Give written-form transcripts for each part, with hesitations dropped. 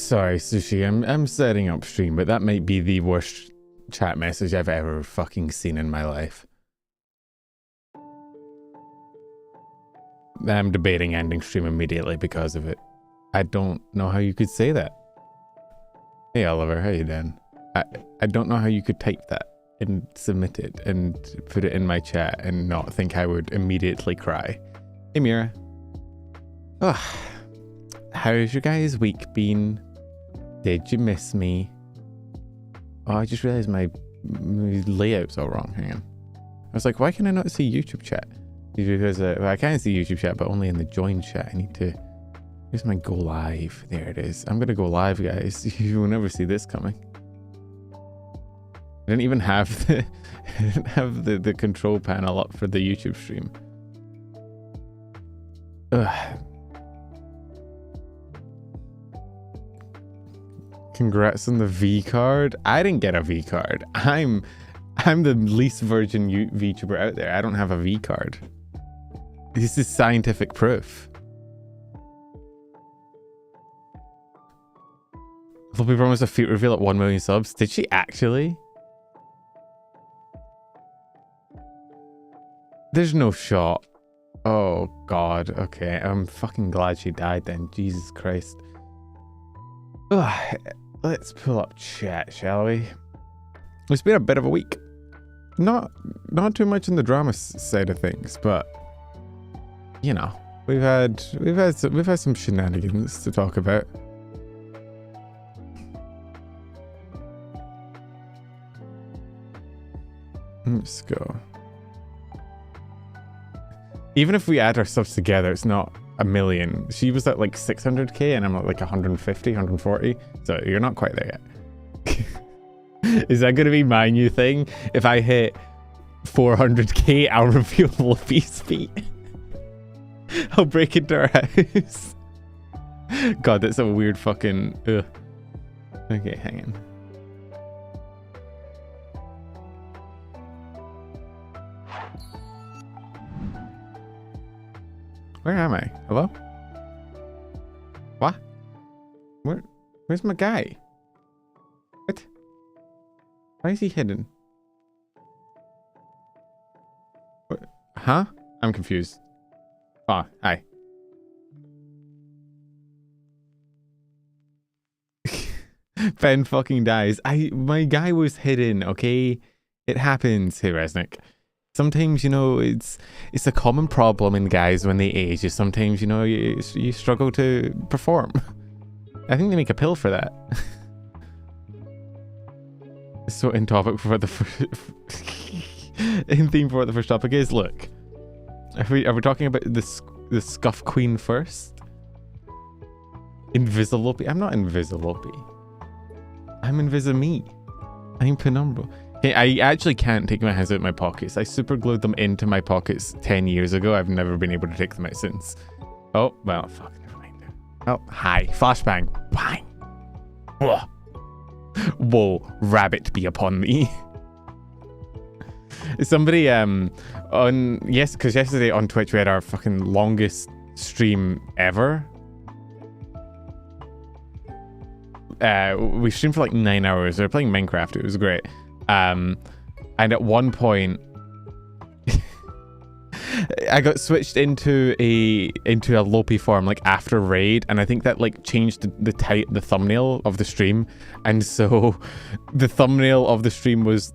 Sorry, Sushi, I'm setting up stream, but that might be the worst chat message I've ever fucking seen in my life. I'm debating ending stream immediately because of it. I don't know how you could say that. Hey Oliver, how you doing? I don't know how you could type that and submit it and put it in my chat and not think I would immediately cry. Hey Mira. Oh, how's your guys' week been? Did you miss me? Oh, I just realized my layout's all wrong. Hang on. I was like, why can I not see YouTube chat? Because well, I can see YouTube chat, but only in the join chat. I need to... Here's my go live. There it is. I'm going to go live, guys. You will never see this coming. I didn't even have the control panel up for the YouTube stream. Ugh. Congrats on the V card. I didn't get a V card. I'm the least virgin VTuber out there. I don't have a V card. This is scientific proof. Floppy promised a feat reveal at 1 million subs. Did she actually? There's no shot. Oh god. Okay, I'm fucking glad she died then. Jesus Christ. Ugh. Let's pull up chat, shall we? It's been a bit of a week. Not too much in the drama side of things, but you know, we've had some shenanigans to talk about. Let's go. Even if we add our subs together, it's not a million. She was at like 600k and I'm at like 150, 140. So you're not quite there yet. Is that going to be my new thing? If I hit 400k, I'll reveal Luffy's feet. I'll break into our house. God, that's a weird fucking... Ugh. Okay, hang on. Where am I? Hello? What? Where's my guy? What? Why is he hidden? What? Huh? I'm confused. Oh, hi. Ben fucking dies. My guy was hidden, okay? It happens. Hey, Resnick. Sometimes, you know, it's a common problem in guys when they age. Is sometimes, you know, you struggle to perform. I think they make a pill for that. So in topic for the in theme for what the first topic is. Look, are we talking about the Scuff Queen first? Invisilope? I'm not Invisilope. I'm Invisime. I'm Penumbral. Okay, I actually can't take my hands out of my pockets. I super glued them into my pockets 10 years ago. I've never been able to take them out since. Oh, well, fuck, never mind. Oh, hi. Flashbang. Bang. Whoa. Whoa, rabbit be upon me. Somebody, because yesterday on Twitch we had our fucking longest stream ever. We streamed for like 9 hours. We were playing Minecraft. It was great. And at one point I got switched into a Lopi form like after raid, and I think that like changed the thumbnail of the stream, and so the thumbnail of the stream was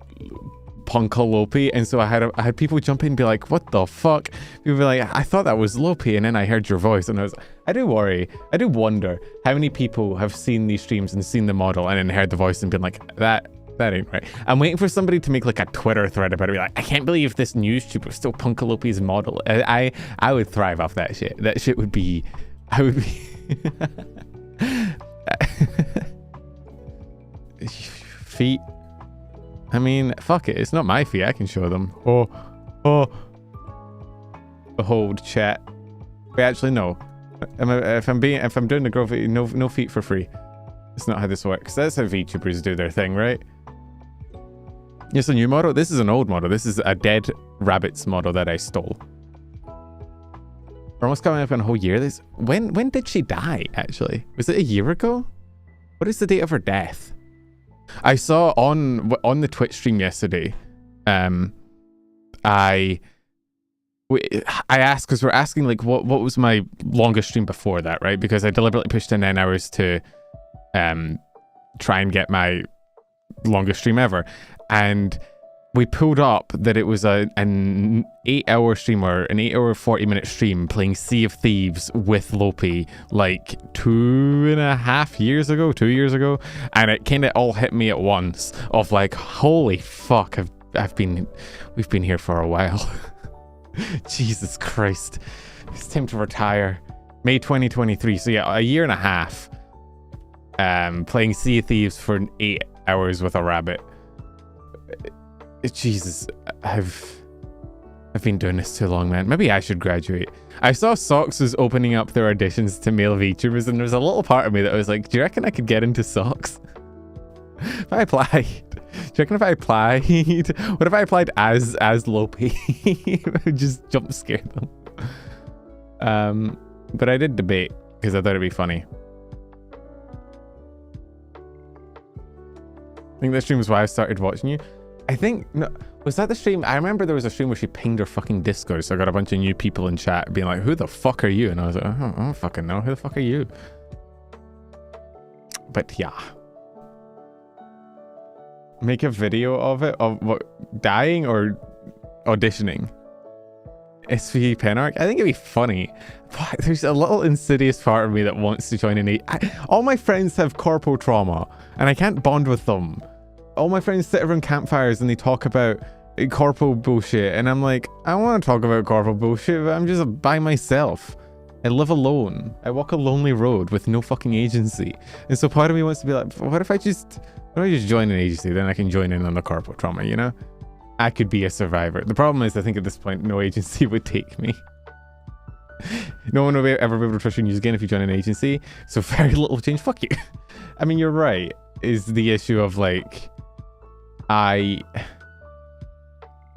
Punka Lopi, and so I had people jump in and be like, what the fuck? People be like, I thought that was Lopi, and then I heard your voice and I do wonder how many people have seen these streams and seen the model and then heard the voice and been like, that ain't right. I'm waiting for somebody to make like a Twitter thread about it. Be like, I can't believe this news tube was still Punkalopi's model. I would thrive off that shit. That shit would be... I would be... Feet. I mean, fuck it. It's not my feet. I can show them. Oh. Behold, chat. Wait, actually, no. If I'm doing the girl feet, no feet for free. It's not how this works. That's how VTubers do their thing, right? It's a new model. This is an old model. This is a dead rabbit's model that I stole. We're almost coming up on a whole year. When did she die, actually? Was it a year ago? What is the date of her death? I saw on the Twitch stream yesterday, I asked, because we're asking like what was my longest stream before that, right? Because I deliberately pushed in 9 hours to try and get my longest stream ever, and we pulled up that it was an 8-hour stream, or an 8-hour 40-minute stream playing Sea of Thieves with Lopi like 2.5 years ago, 2 years ago, and it kind of all hit me at once of like, holy fuck, we've been here for a while. Jesus Christ, it's time to retire. May 2023, so yeah, a year and a half playing Sea of Thieves for 8 hours with a rabbit. Jesus, I've been doing this too long, man. Maybe I should graduate. I saw Socks was opening up their auditions to male VTubers, and there was a little part of me that was like, do you reckon I could get into Socks? If I applied, do you reckon if I applied, what if I applied as Lopi? I would just jump scare them. But I did debate because I thought it'd be funny. I think this stream was why I started watching you. I think, no, was that the stream? I remember there was a stream where she pinged her fucking Discord, so I got a bunch of new people in chat being like, who the fuck are you? And I was like, I don't fucking know. Who the fuck are you? But yeah. Make a video of it, of what, dying or auditioning? SV Penarch? I think it'd be funny. But there's a little insidious part of me that wants to join an all my friends have corporal trauma, and I can't bond with them. All my friends sit around campfires and they talk about corporal bullshit, and I'm like, I want to talk about corporal bullshit, but I'm just by myself. I live alone. I walk a lonely road with no fucking agency. And so part of me wants to be like, what if I just join an agency? Then I can join in on the corporal trauma, you know? I could be a survivor. The problem is, I think at this point, no agency would take me. No one will ever be able to trust your news again if you join an agency. So very little change. Fuck you. I mean, you're right, is the issue of like, I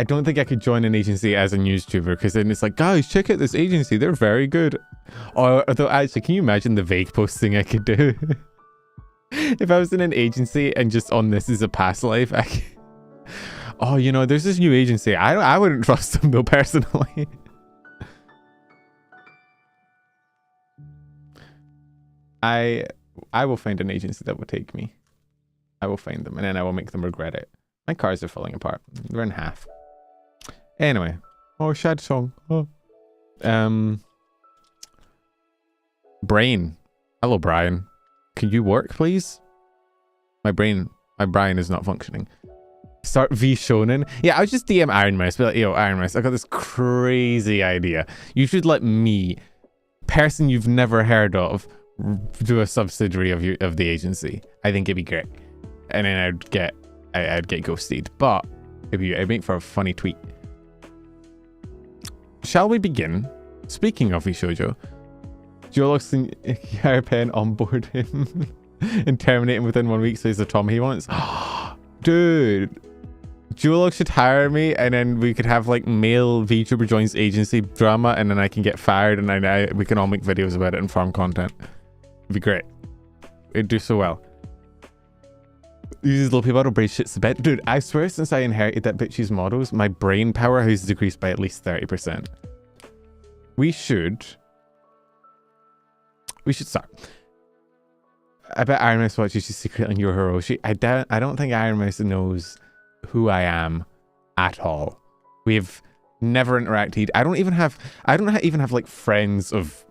don't think I could join an agency as a newstuber, because then it's like, guys, check out this agency, they're very good. Although actually, can you imagine the vague posting I could do? If I was in an agency and just on this is a past life, oh, you know, there's this new agency. I wouldn't trust them though, personally. I will find an agency that will take me. I will find them, and then I will make them regret it. My cars are falling apart. They're in half. Anyway. Oh, sad song. Oh. Brain. Hello, Brian. Can you work, please? My Brian is not functioning. Start Vshojo. Yeah, I was just DM Iron Mouse. Be like, yo, Iron Mouse, I got this crazy idea. You should let me, person you've never heard of, do a subsidiary of the agency. I think it'd be great. And then I'd get ghosted, but it'd make for a funny tweet. Shall we begin? Speaking of Vshojo, Duolox and Hairpen onboard him and terminate him within 1 week, so he's the trauma he wants. Dude, Duolox should hire me, and then we could have like male VTuber joins agency drama, and then I can get fired, and we can all make videos about it and farm content. It'd be great. It'd do so well. Uses low people brain shits the bed. Dude, I swear since I inherited that bitch's models, my brain power has decreased by at least 30%. We should start. I bet Iron Mouse watches you secretly in your Hiroshi. I don't think Iron Mouse knows who I am at all. We've never interacted. I don't even have like friends of,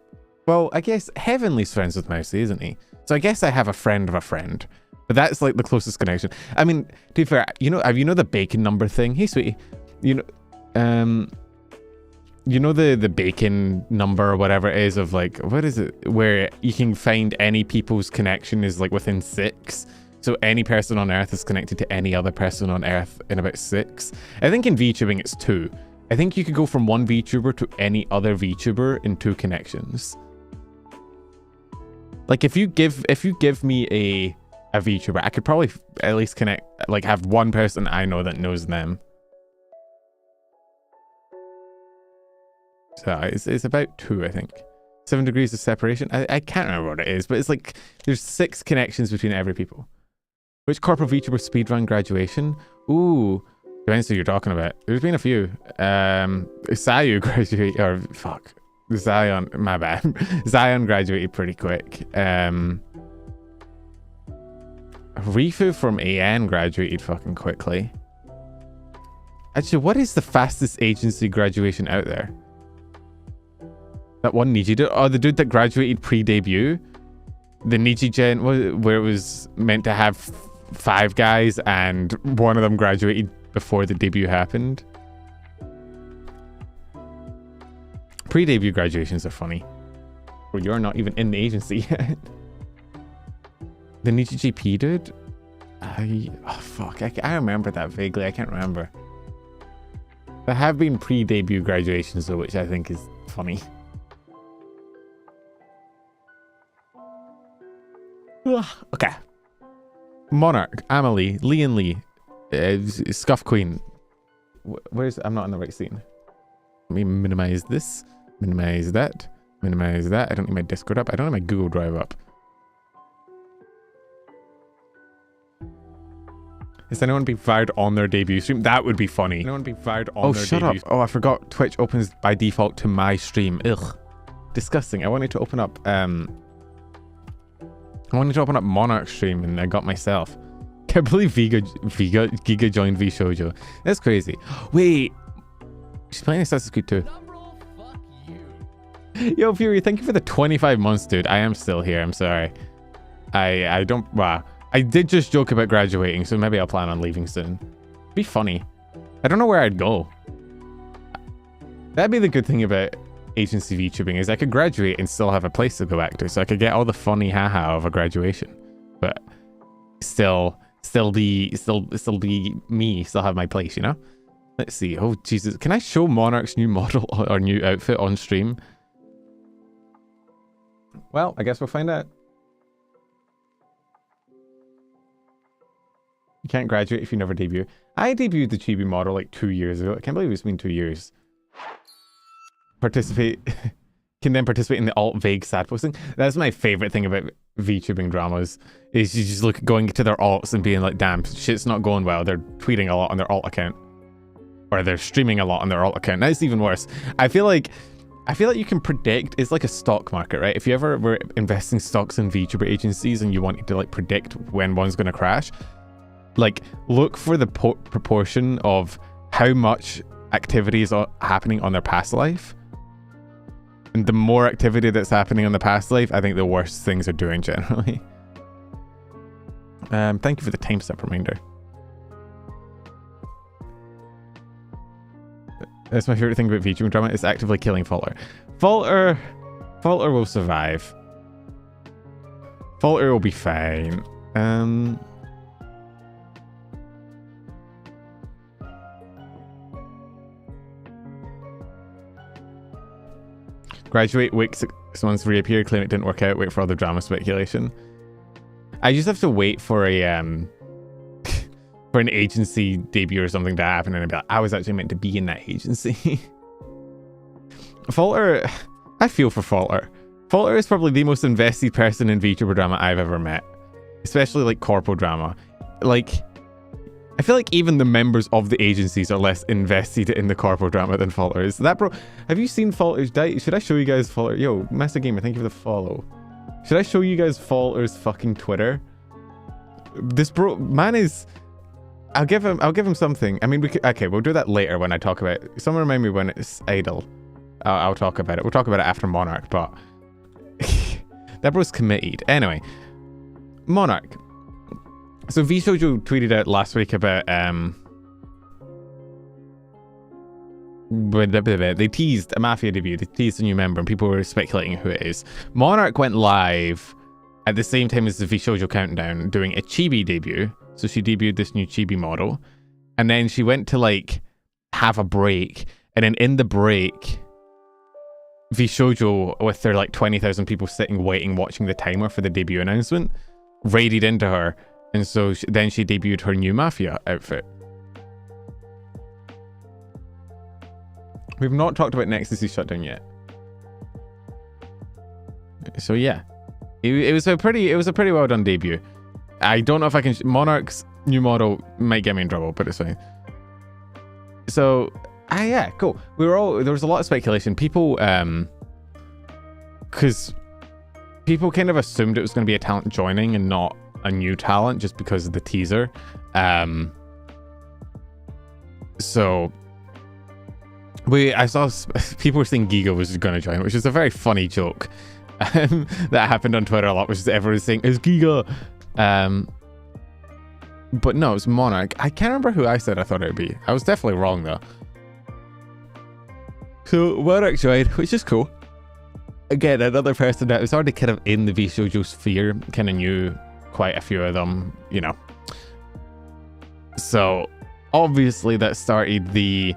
well, I guess Heavenly's friends with Mousy, isn't he? So I guess I have a friend of a friend. But that's like the closest connection. I mean, to be fair, you know the bacon number thing? Hey, sweetie. You know the bacon number or whatever it is of like, what is it? Where you can find any people's connection is like within 6. So any person on Earth is connected to any other person on Earth in about 6. I think in VTubing it's 2. I think you could go from one VTuber to any other VTuber in 2 connections. Like if you give me a VTuber, I could probably at least connect, like have one person I know that knows them. So it's about 2, I think. 7 degrees of separation. I can't remember what it is, but it's like there's 6 connections between every people. Which corporate VTuber speedrun graduation? Ooh, depends who you're talking about. There's been a few. Sayu graduated, or fuck, Zion. My bad. Zion graduated pretty quick. Rifu from AN graduated fucking quickly. Actually, what is the fastest agency graduation out there? That one Niji dude? Oh, the dude that graduated pre-debut? The Niji gen, where it was meant to have 5 guys and one of them graduated before the debut happened. Pre-debut graduations are funny. Well, you're not even in the agency yet. The Niji GP dude? Oh fuck, I remember that vaguely. I can't remember. There have been pre-debut graduations though, which I think is funny. Okay. Monarch, AmaLee, Lee and Lee, Scuff Queen. Where's... I'm not in the right scene. Let me minimize this. Minimize that. Minimize that. I don't need my Discord up. I don't have my Google Drive up. Is anyone being fired on their debut stream? That would be funny. Anyone being fired on their debut? Oh, shut up. Oh, I forgot. Twitch opens by default to my stream. Ugh. Disgusting. I wanted to open up... I wanted to open up Monarch stream and I got myself. Can't believe Giga joined Vshojo. That's crazy. Wait. She's playing Assassin's Creed 2. Yo, Fury, thank you for the 25 months, dude. I am still here. I'm sorry. I don't... Wow. I did just joke about graduating, so maybe I'll plan on leaving soon. Be funny. I don't know where I'd go. That'd be the good thing about agency VTubing, is I could graduate and still have a place to go back to, so I could get all the funny haha of a graduation, but still be me, still have my place, you know? Let's see. Oh Jesus, can I show Monarch's new model or new outfit on stream? Well, I guess we'll find out. You can't graduate if you never debut. I debuted the chibi model like 2 years ago. I can't believe it's been 2 years. Can then participate in the alt vague sad posting. That's my favorite thing about VTubing dramas, is you just going to their alts and being like, damn, shit's not going well. They're tweeting a lot on their alt account, or they're streaming a lot on their alt account. That's even worse. I feel like you can predict. It's like a stock market, right? If you ever were investing stocks in VTuber agencies and you wanted to like predict when one's going to crash, like look for the proportion of how much activity is happening on their past life. And the more activity that's happening on the past life, I think the worse things are doing generally. Thank you for the timestamp reminder. That's my favorite thing about VTubing drama, is actively killing Falter. Falter will survive. Falter will be fine. Graduate, wait 6 months, reappear, claim it didn't work out, wait for other drama speculation. I just have to wait for a for an agency debut or something to happen, and I'd be like, I was actually meant to be in that agency. Falter, I feel for Falter. Falter is probably the most invested person in VTuber drama I've ever met, especially like corpo drama. Like, I feel like even the members of the agencies are less invested in the corpo drama than Falter is. That bro, have you seen Falter's diet? Should I show you guys Falter? Yo, Master Gamer, thank you for the follow. Should I show you guys Falter's fucking Twitter? This bro, man is... I'll give him something. I mean, we could, okay, we'll do that later when I talk about it. Someone remind me when it's idle. I'll talk about it. We'll talk about it after Monarch, but... that bro's committed. Anyway, Monarch. So Vshojo tweeted out last week about they teased a Mafia debut, they teased a new member, and people were speculating who it is. Monarch went live at the same time as the Vshojo countdown doing a chibi debut. So she debuted this new chibi model, and then she went to like have a break, and then in the break Vshojo, with their like 20,000 people sitting waiting watching the timer for the debut announcement, raided into her. And so then she debuted her new Mafia outfit. We've not talked about Nexus's shutdown yet. So yeah, it was a pretty well done debut. I don't know if I can. Monarch's new model might get me in trouble, but it's fine. So yeah, cool. There was a lot of speculation. People because people kind of assumed it was going to be a talent joining and not a new talent just because of the teaser. So I saw people were saying Giga was going to join, which is a very funny joke that happened on Twitter a lot, which is everyone saying it's Giga. But no, it's Monarch. I can't remember who I said I thought it would be. I was definitely wrong though. So Monarch joined, which is cool. Again, another person that was already kind of in the Vshojo sphere, kind of knew quite a few of them, you know. So obviously that started the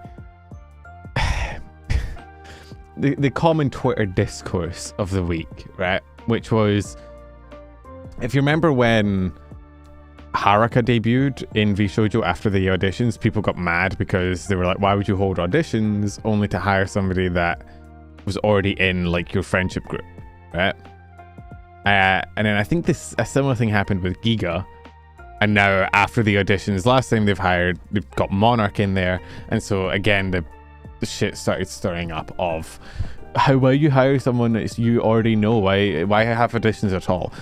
common Twitter discourse of the week, right? Which was, if you remember when Haruka debuted in Vshojo after the auditions, people got mad because they were like, why would you hold auditions only to hire somebody that was already in like your friendship group, right? And then I think a similar thing happened with Giga. And now after the auditions, last time they've got Monarch in there. And so again, the shit started stirring up of why you hire someone that you already know? Why have auditions at all?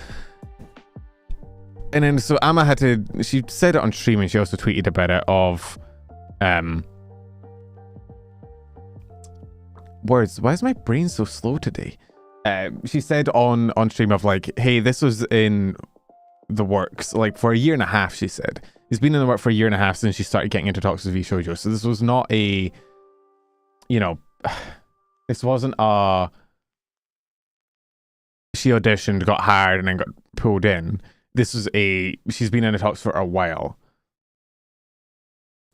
And then so Ama she said it on stream, and she also tweeted about it of words. Why is my brain so slow today? She said on stream of like, hey, this was in the works like for a year and a half. She said it's been in the work for a year and a half since she started getting into talks with Vshojo. So this was not a, you know, this wasn't a she auditioned, got hired, and then got pulled in. This was she's been in the talks for a while.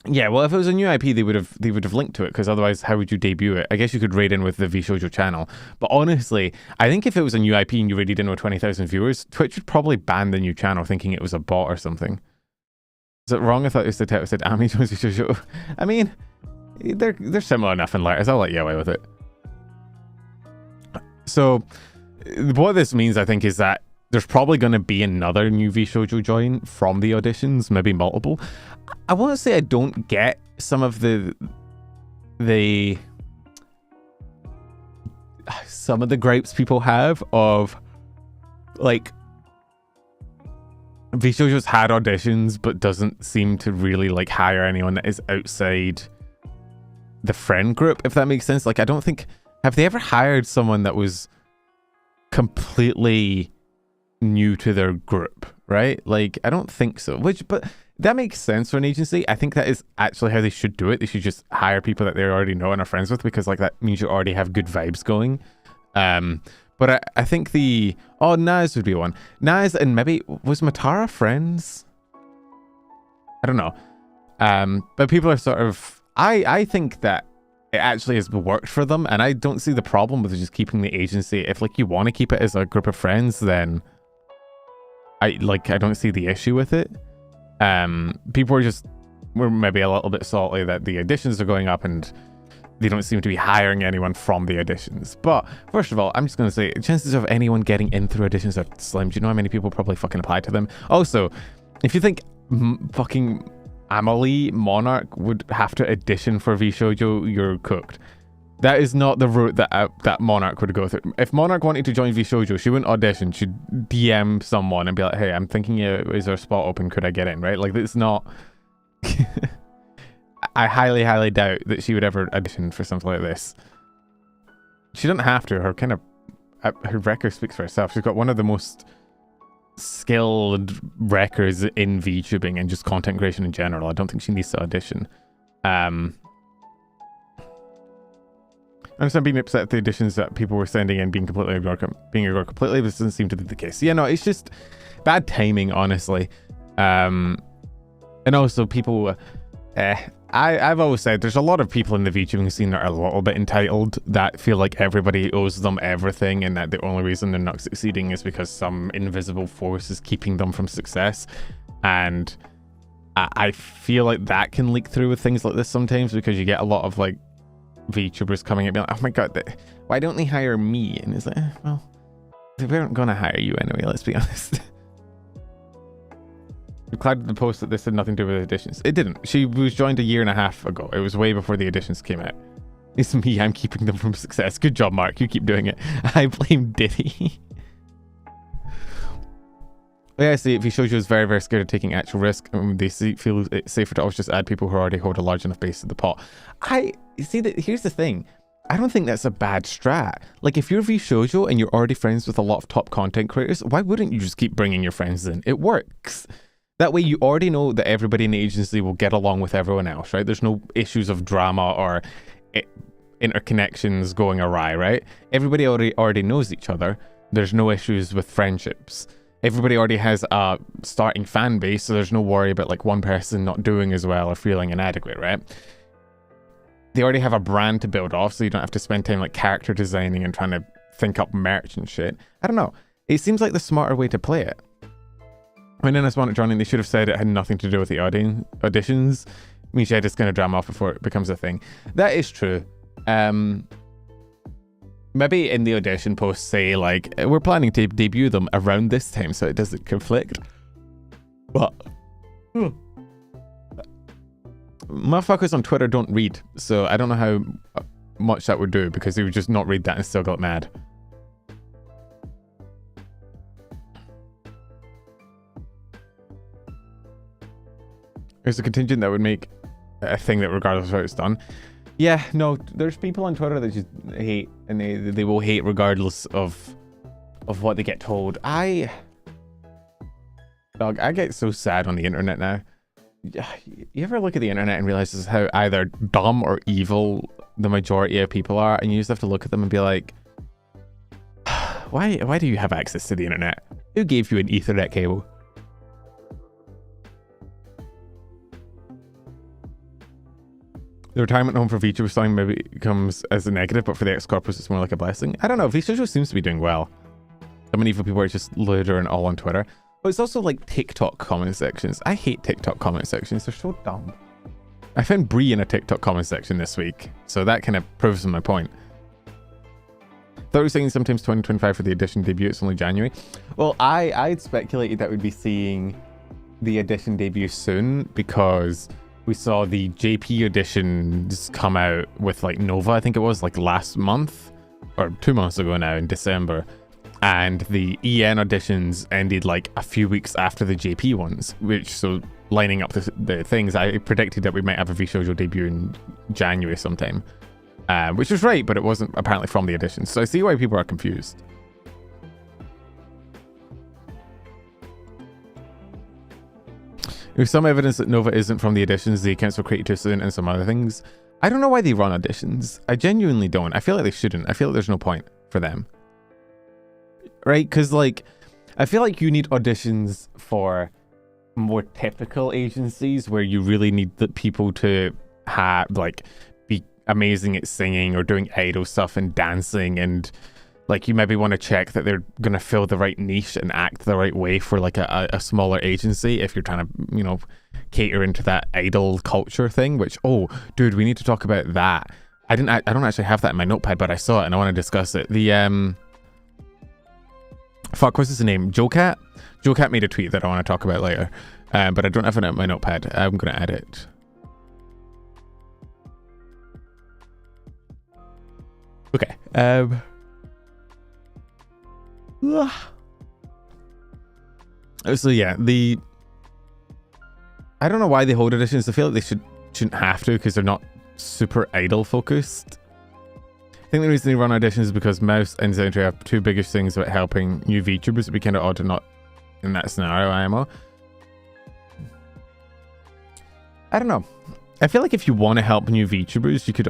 Yeah, well, if it was a new IP, they would have linked to it, because otherwise, how would you debut it? I guess you could raid in with the Vshojo channel. But honestly, I think if it was a new IP and you raided in with 20,000 viewers, Twitch would probably ban the new channel, thinking it was a bot or something. Is it wrong? I thought it was the text that said AmaLee joins Vshojo. I mean, they're similar enough in letters. I'll let you away with it. So, what this means, I think, is that there's probably going to be another new Vshojo join from the auditions, maybe multiple. I want to say I don't get some of the gripes people have of, like, Vshojo's had auditions but doesn't seem to really, like, hire anyone that is outside the friend group, if that makes sense. Like, I don't think... Have they ever hired someone that was completely new to their group, right? Like, I don't think so. But that makes sense for an agency. I think that is actually how they should do it. They should just hire people that they already know and are friends with, because like that means you already have good vibes going. But I think Naz would be one. Naz and maybe was Matara friends? I don't know. But people are sort of I think that it actually has worked for them, and I don't see the problem with just keeping the agency. If like you want to keep it as a group of friends, then I don't see the issue with it. People were maybe a little bit salty that the auditions are going up and they don't seem to be hiring anyone from the auditions. But first of all, I'm just going to say, chances of anyone getting in through auditions are slim. Do you know how many people probably fucking apply to them? Also, if you think fucking AmaLee Monarch would have to audition for Vshojo, you're cooked. That is not the route that Monarch would go through. If Monarch wanted to join Vshojo, she wouldn't audition. She'd DM someone and be like, hey, I'm thinking, is there a spot open? Could I get in? Right? Like, it's not... I highly, highly doubt that she would ever audition for something like this. She doesn't have to. Her record speaks for herself. She's got one of the most skilled records in VTubing and just content creation in general. I don't think she needs to audition. I understand being upset at the auditions that people were sending in being ignored completely. This doesn't seem to be the case. Yeah, no, it's just bad timing, honestly. And also people... I've always said there's a lot of people in the VTubing scene that are a little bit entitled, that feel like everybody owes them everything, and that the only reason they're not succeeding is because some invisible force is keeping them from success. And I feel like that can leak through with things like this sometimes, because you get a lot of like VTubers coming and being like, oh my god, why don't they hire me? And it's like, well, They weren't gonna hire you anyway, let's be honest. Glad the post that this had nothing to do with additions. It didn't. She was joined a year and a half ago. It was way before the additions came out. It's me, I'm keeping them from success. Good job, Mark. You keep doing it. I blame Diddy. Yeah, I see. Vshojo is very, very scared of taking actual risk. They feel it's safer to always just add people who already hold a large enough base of the pot. Here's the thing. I don't think that's a bad strat. Like, if you're Vshojo and you're already friends with a lot of top content creators, why wouldn't you just keep bringing your friends in? It works. That way you already know that everybody in the agency will get along with everyone else, right? There's no issues of drama or interconnections going awry, right? Everybody already knows each other. There's no issues with friendships. Everybody already has a starting fan base, so there's no worry about like one person not doing as well or feeling inadequate, right? They already have a brand to build off, so you don't have to spend time like character designing and trying to think up merch and shit. I don't know. It seems like the smarter way to play it. When Dennis wanted joining, they should have said it had nothing to do with the auditions. I mean, it's going to dram off before it becomes a thing. That is true. Maybe in the audition post say like, we're planning to debut them around this time so it doesn't conflict. But motherfuckers on Twitter don't read, so I don't know how much that would do, because they would just not read that and still got mad. There's a contingent that would make a thing that regardless of how it's done. Yeah, no, there's people on Twitter that just hate, and they will hate regardless of what they get told. Dog, I get so sad on the internet now. You ever look at the internet and realize how either dumb or evil the majority of people are, and you just have to look at them and be like, why do you have access to the internet? Who gave you an Ethernet cable? The retirement home for Vtubers time maybe comes as a negative, but for the ex-corpus it's more like a blessing. I don't know, Vshojo seems to be doing well. Some evil people are just lewder and all on Twitter. But it's also like TikTok comment sections. I hate TikTok comment sections, they're so dumb. I found Brie in a TikTok comment section this week, so that kind of proves my point. Thought we were saying sometimes 2025 for the edition debut, it's only January. Well, I'd speculated that we'd be seeing the edition debut soon, because we saw the JP editions come out with like Nova, I think it was like last month or 2 months ago now in December, and the EN auditions ended like a few weeks after the JP ones, which, so lining up the things, I predicted that we might have a Vshojo debut in January sometime, which was right, but it wasn't apparently from the editions, so I see why people are confused. There's some evidence that Nova isn't from the editions, the accounts were created too soon, and some other things. I don't know why they run auditions. I genuinely don't. I feel like they shouldn't. I feel like there's no point for them. Right? Because, like, I feel like you need auditions for more typical agencies where you really need the people to have, like, be amazing at singing or doing idol stuff and dancing, and like you maybe want to check that they're going to fill the right niche and act the right way for like a smaller agency if you're trying to, you know, cater into that idol culture thing, which, oh, dude, we need to talk about that. I don't actually have that in my notepad, but I saw it and I want to discuss it. The, fuck, what's his name? Joecat? Joecat made a tweet that I want to talk about later, but I don't have it in my notepad. I'm going to add it. Okay. So yeah, I don't know why they hold editions. I feel like they shouldn't have to, because they're not super idol focused. I think the reason they run auditions is because Mouse and Zentry have two biggest things about helping new VTubers. It'd be kind of odd to not in that scenario, IMO. I don't know. I feel like if you want to help new VTubers, you could...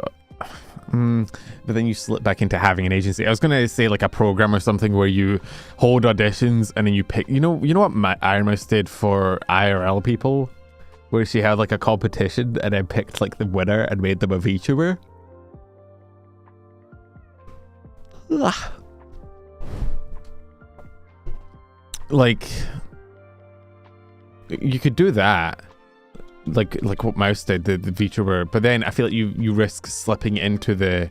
but then you slip back into having an agency. I was going to say like a program or something where you hold auditions and then you pick... You know what Iron Mouse did for IRL people? Where she had like a competition and then picked like the winner and made them a VTuber? Like, you could do that. Like what Mouse did, the VTuber, but then I feel like you risk slipping into the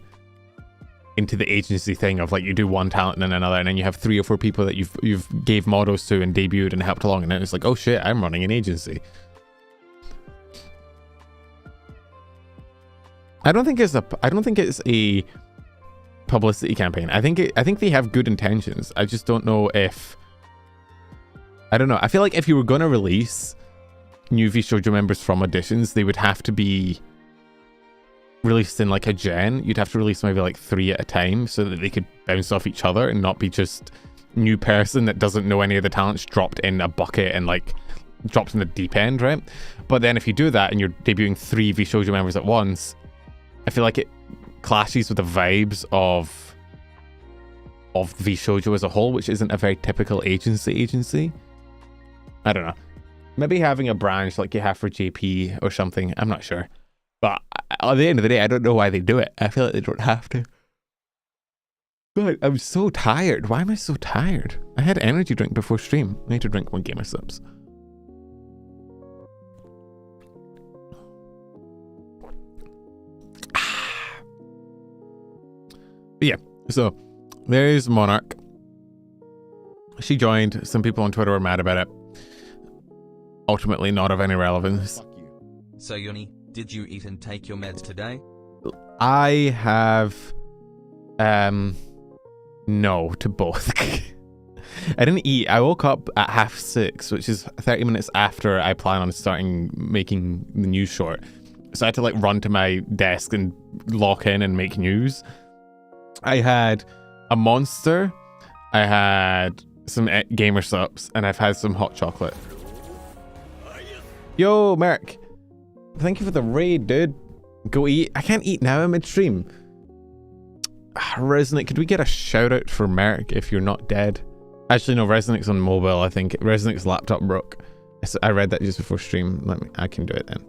into the agency thing of like you do one talent and then another, and then you have 3 or 4 people that you've gave models to and debuted and helped along, and then it's like, oh shit, I'm running an agency. I don't think it's a publicity campaign. I think they have good intentions. I just don't know if, I don't know. I feel like if you were going to release new Vshojo members from auditions, they would have to be released in like a gen. You'd have to release maybe like 3 at a time so that they could bounce off each other and not be just new person that doesn't know any of the talents dropped in a bucket and like dropped in the deep end, right? But then if you do that and you're debuting 3 Vshojo members at once, I feel like it clashes with the vibes of Vshojo as a whole, which isn't a very typical agency. I don't know. Maybe having a branch like you have for JP or something. I'm not sure. But at the end of the day, I don't know why they do it. I feel like they don't have to. God, I'm so tired. Why am I so tired? I had energy drink before stream. I need to drink one Gamer Subs. But yeah, so there's Monarch. She joined. Some people on Twitter were mad about it. Ultimately not of any relevance. Fuck you. So Yoni, did you eat and take your meds today? I have no to both. I didn't eat. I woke up at 6:30, which is 30 minutes after I plan on starting making the news short. So I had to like run to my desk and lock in and make news. I had a Monster, I had some Gamer Subs, and I've had some hot chocolate. Yo, Merrick. Thank you for the raid, dude. Go eat. I can't eat now, I'm midstream. Resnick, could we get a shout out for Merrick if you're not dead? Actually, no, Resnick's on mobile, I think. Resnick's laptop broke. I read that just before stream. I can do it then.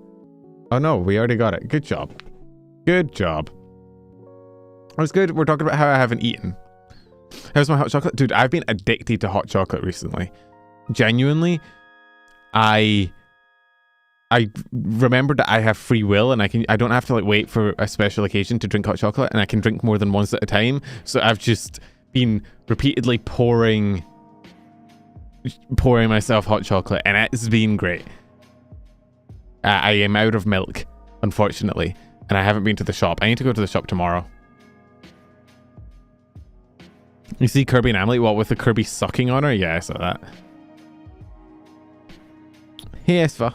Oh no, we already got it. Good job. Good job. That was good. We're talking about how I haven't eaten. How's my hot chocolate? Dude, I've been addicted to hot chocolate recently. Genuinely, I remembered that I have free will and I don't have to like wait for a special occasion to drink hot chocolate, and I can drink more than once at a time. So I've just been repeatedly pouring myself hot chocolate, and it's been great. I am out of milk, unfortunately, and I haven't been to the shop. I need to go to the shop tomorrow. You see Kirby and AmaLee? What, with the Kirby sucking on her? Yeah, I saw that. Hey, Sva.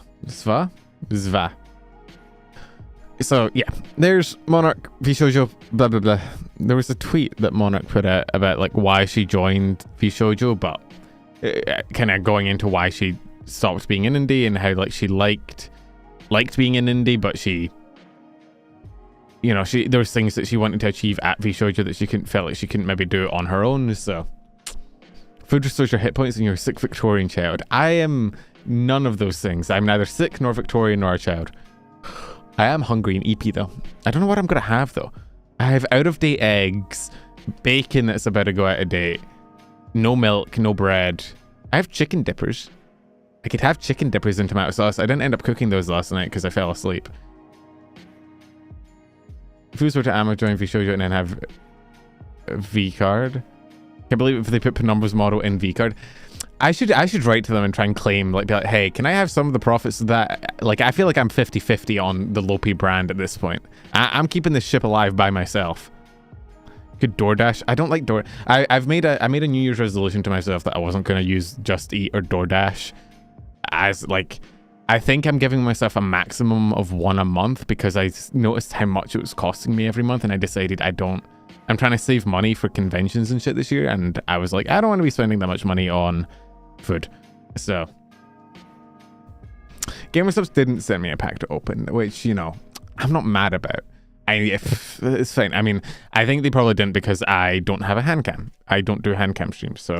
So, yeah. There's Monarch, Vshojo, blah, blah, blah. There was a tweet that Monarch put out about, like, why she joined Vshojo, but kind of going into why she stopped being in indie and how, like, she liked being in indie, but she... You know, there was things that she wanted to achieve at Vshojo that she felt like she couldn't maybe do it on her own. So, food restores your hit points and you're a sick Victorian child. I am none of those things. I'm neither sick nor Victorian nor a child. I am hungry and EP though. I don't know what I'm gonna have though. I have out of date eggs, bacon that's about to go out of date, no milk, no bread. I have chicken dippers. I could have chicken dippers in tomato sauce. I didn't end up cooking those last night because I fell asleep. If we were to Ama join Vshojo and then have a Vcard, can't believe if they put Penumbra's model in Vcard. I should write to them and try and claim, like, be like, hey, can I have some of the profits of that? Like, I feel like I'm 50-50 on the Lopi brand at this point. I'm keeping this ship alive by myself. Could DoorDash? I don't like I made a New Year's resolution to myself that I wasn't going to use Just Eat or DoorDash as like. I think I'm giving myself a maximum of 1 a month because I noticed how much it was costing me every month, and I decided I'm trying to save money for conventions and shit this year, and I was like, I don't want to be spending that much money on food. So GamerSubs didn't send me a pack to open, which, you know, I'm not mad about. It's fine. I mean, I think they probably didn't because I don't have a hand cam. I don't do hand cam streams, so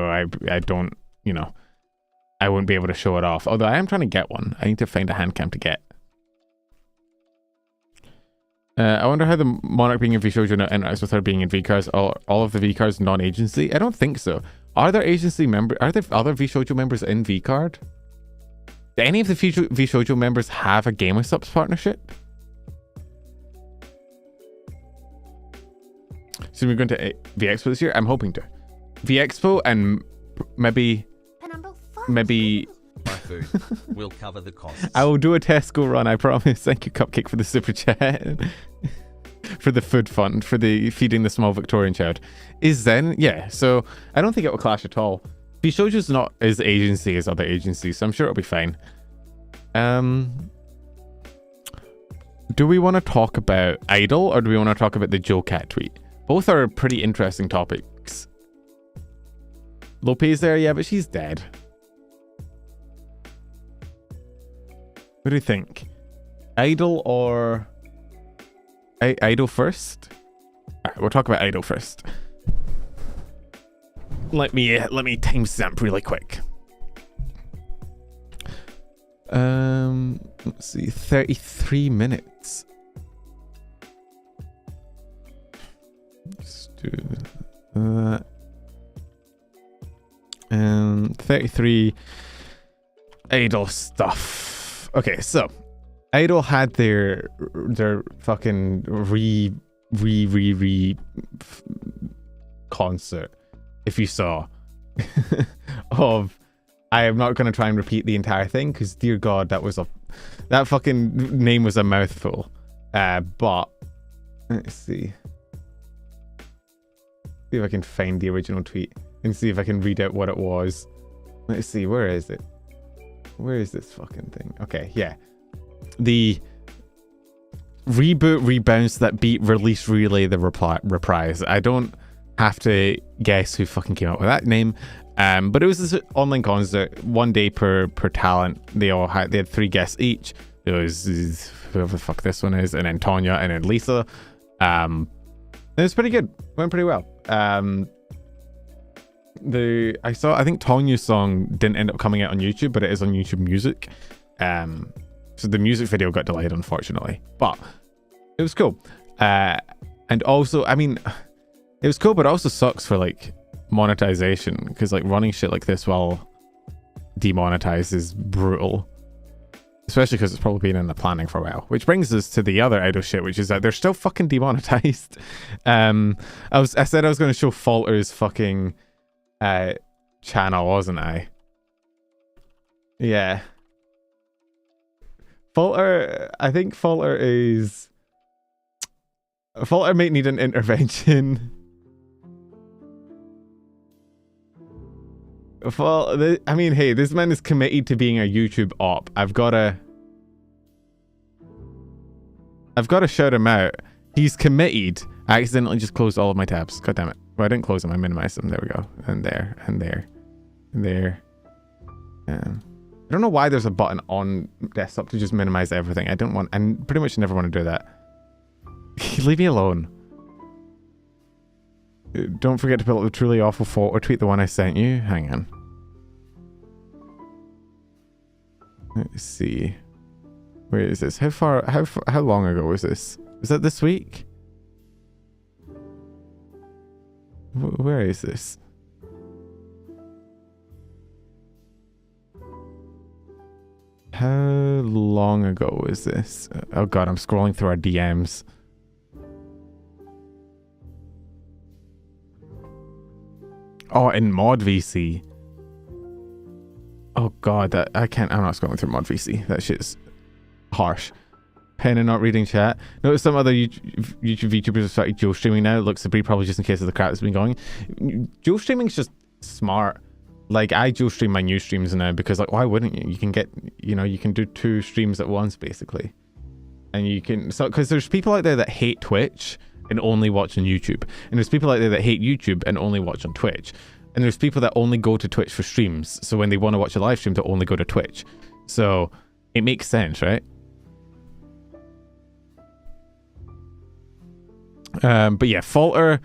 I don't, you know, I wouldn't be able to show it off. Although I am trying to get one. I need to find a hand cam to get. I wonder how the Monarch being in Vshojo interacts with her being in Vcards. All of the Vcards non-agency? I don't think so. Are there agency members? Are there other Vshojo members in Vcard? Do any of the Vshojo members have a GamerSubs partnership? So we're going to V Expo this year? I'm hoping to. V Expo and maybe... My food. We'll cover the costs. I will do a Tesco run, I promise. Thank you, Cupcake, for the super chat. For the food fund, for the feeding the small Victorian child. Is Zen? Yeah, so I don't think it will clash at all. Vshojo's not as agency as other agencies, so I'm sure it'll be fine. Do we want to talk about Idol, or do we want to talk about the Joe Cat tweet? Both are pretty interesting topics. Lope's there, yeah, but she's dead. What do you think? Idol or... Idol first? Alright, we'll talk about Idol first. Let me timestamp really quick. Let's see, 33 minutes. Let's do that. 33 Idol stuff. Okay, so Idol had their fucking concert, if you saw, of... I am not going to try and repeat the entire thing, because dear God, that fucking name was a mouthful. But let's see if I can find the original tweet and see if I can read out what it was. Let's see, where is it? Where is this fucking thing? Okay, yeah. The reboot, rebounce, that beat, release, relay, the reprise. I don't have to guess who fucking came up with that name. But it was this online concert, 1 day per talent. They had 3 guests each. There was whoever the fuck this one is, and then Tonya, and then Lisa. It was pretty good. Went pretty well. I think Tonya's song didn't end up coming out on YouTube, but it is on YouTube Music. So the music video got delayed, unfortunately, but it was cool. And also, I mean, it was cool, but it also sucks for like monetization, because like running shit like this while demonetized is brutal, especially because it's probably been in the planning for a while. Which brings us to the other Idol shit, which is that they're still fucking demonetized. I said I was going to show Falter's fucking channel, wasn't I? Yeah. Falter, I think Falter might need an intervention. Well, I mean, hey, this man is committed to being a YouTube op. I've got to shout him out. He's committed. I accidentally just closed all of my tabs. God damn it. Well, I didn't close them. I minimized them. There we go. And there, and there, and there. I don't know why there's a button on desktop to just minimize everything. I pretty much never want to do that. Leave me alone. Don't forget to pull up the truly awful fault or tweet the one I sent you. Hang on. Let's see. Where is this? How long ago was this? Was that this week? Where is this? How long ago was this? Oh God, I'm scrolling through our DMs. Oh, in Mod VC. Oh God, I'm not scrolling through Mod VC. That shit's harsh. Pen and not reading chat. Notice some other YouTube VTubers have started dual streaming now. Looks to be probably just in case of the crap that's been going. Dual streaming's just smart. Like, I dual stream my new streams now because, like, why wouldn't you? You can get, you can do 2 streams at once, basically. And you can, because there's people out there that hate Twitch and only watch on YouTube. And there's people out there that hate YouTube and only watch on Twitch. And there's people that only go to Twitch for streams. So when they want to watch a live stream, they'll only go to Twitch. So it makes sense, right? But yeah, Falter.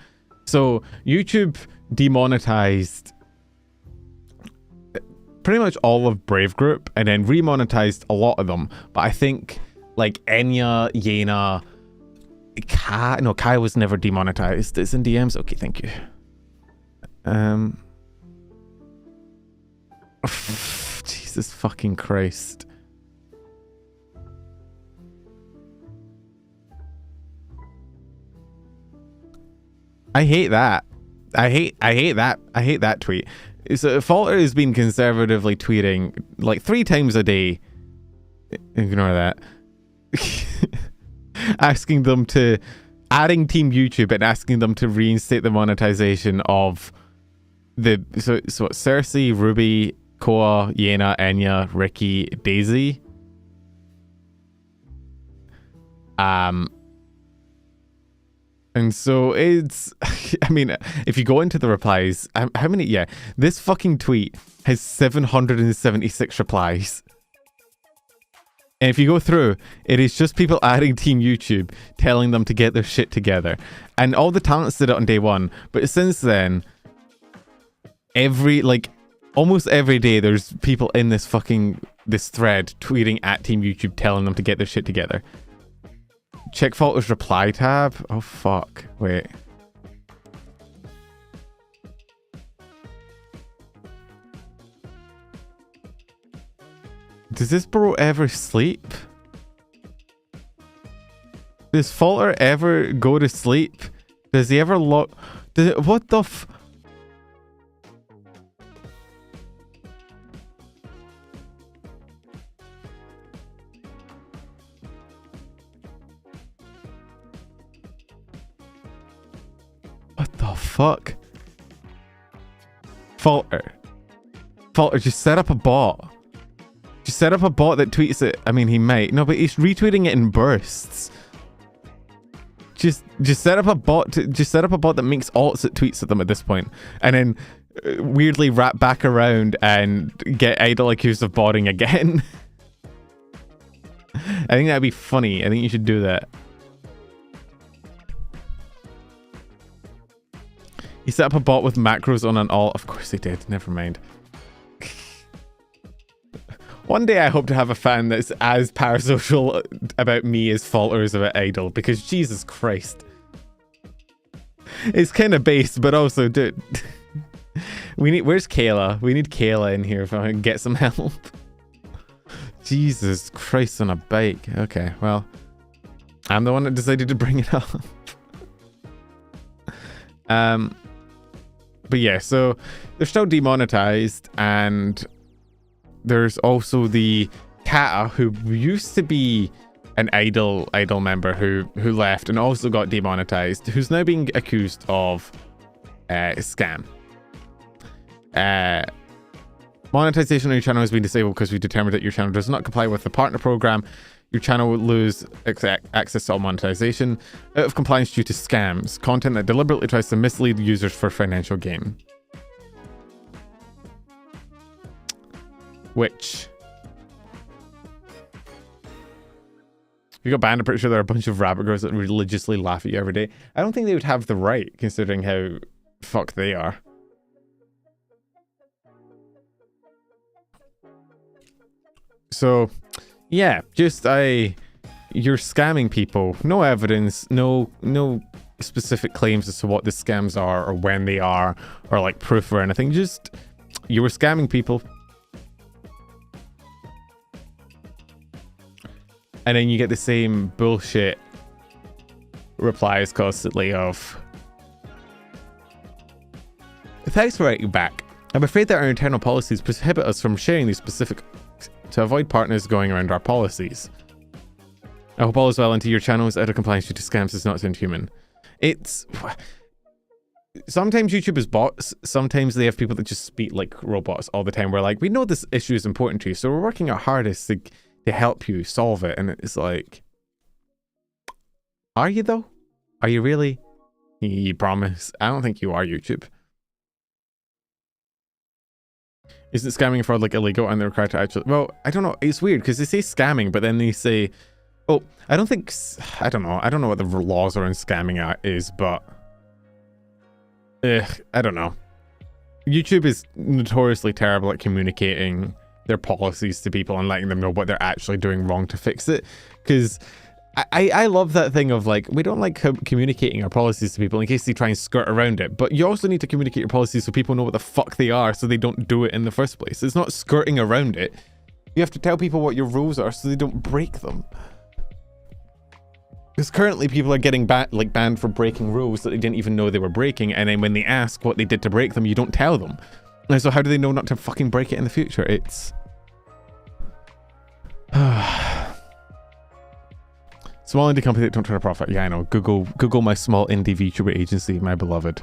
So YouTube demonetized pretty much all of Brave Group and then remonetized a lot of them. But I think like Enya, Yena, Kai was never demonetized. It's in DMs. Okay, thank you. Jesus fucking Christ. I hate that. I hate that. I hate that tweet. So Falter has been conservatively tweeting like 3 times a day. Ignore that. Asking them to, adding Team YouTube and asking them to reinstate the monetization of the, so Cersei, Ruby, Koa, Yena, Enya, Ricky, Daisy. And so it's, I mean, if you go into the replies, how many, yeah, this fucking tweet has 776 replies. And if you go through, it is just people adding Team YouTube, telling them to get their shit together. And all the talents did it on day 1. But since then, almost every day, there's people in this thread tweeting at Team YouTube, telling them to get their shit together. Check Falter's reply tab. Oh, fuck. Wait. Does this bro ever sleep? Does Falter ever go to sleep? Does he ever what the f... What the fuck? Falter, just set up a bot. Just set up a bot that tweets it. I mean, he might. No, but he's retweeting it in bursts. Just set up a bot that makes alts that tweets at them at this point, and then weirdly wrap back around and get Idol accused of botting again. I think that'd be funny. I think you should do that. He set up a bot with macros on an alt. Of course he did. Never mind. One day I hope to have a fan that's as parasocial about me as Falter is about Idol, because Jesus Christ. It's kind of base, but also, dude. Where's Kayla? We need Kayla in here if I can get some help. Jesus Christ on a bike. Okay, well. I'm the one that decided to bring it up. But yeah, so they're still demonetized, and there's also the Kata, who used to be an Idol member who left and also got demonetized, who's now being accused of scam. Monetization on your channel has been disabled because we determined that your channel does not comply with the partner program. Your channel will lose access to all monetization out of compliance due to scams, content that deliberately tries to mislead users for financial gain. Which, if you got banned, I'm pretty sure there are a bunch of rabbit girls that religiously laugh at you every day. I don't think they would have the right, considering how fucked they are. So, yeah, just you're scamming people. No evidence, no specific claims as to what the scams are or when they are or like proof or anything. Just, you were scamming people. And then you get the same bullshit replies constantly of, thanks for writing back. I'm afraid that our internal policies prohibit us from sharing these specific to avoid partners going around our policies. I hope all is well, and to your channel is out of compliance due to scams. It's not sound human. It's... Sometimes YouTube is bots. Sometimes they have people that just speak like robots all the time. We're like, we know this issue is important to you, so we're working our hardest to help you solve it. And it's like, are you though? Are you really? You promise? I don't think you are, YouTube. Isn't scamming fraud like illegal and they're required to actually... Well, I don't know. It's weird because they say scamming, but then they say... Oh, I don't think... I don't know. I don't know what the laws around scamming is, but... I don't know. YouTube is notoriously terrible at communicating their policies to people and letting them know what they're actually doing wrong to fix it. Because I love that thing of like, we don't like communicating our policies to people in case they try and skirt around it. But you also need to communicate your policies so people know what the fuck they are so they don't do it in the first place. It's not skirting around it. You have to tell people what your rules are so they don't break them. Because currently people are getting banned for breaking rules that they didn't even know they were breaking, and then when they ask what they did to break them, you don't tell them. And so how do they know not to fucking break it in the future? It's... Small indie company that don't turn a profit. Yeah, I know. Google my small indie VTuber agency, my beloved.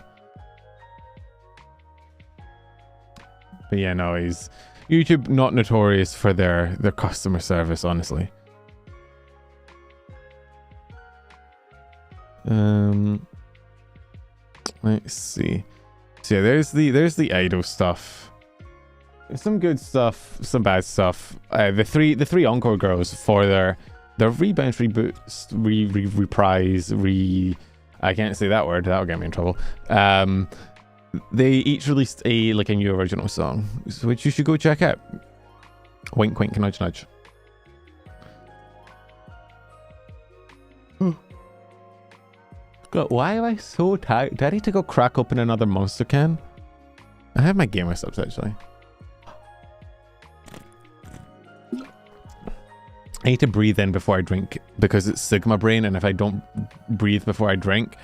But yeah, no, he's... YouTube not notorious for their customer service, honestly. Let's see. So yeah, there's the idol stuff. There's some good stuff, some bad stuff. The three Encore girls for their rebounce, reboots, reprise, I can't say that word, that'll get me in trouble. They each released a new original song, which you should go check out. Wink wink, nudge nudge. God, why am I so tired? Do I need to go crack open another monster can? I have my gamer subs actually. I need to breathe in before I drink because it's Sigma brain, and if I don't breathe before I drink,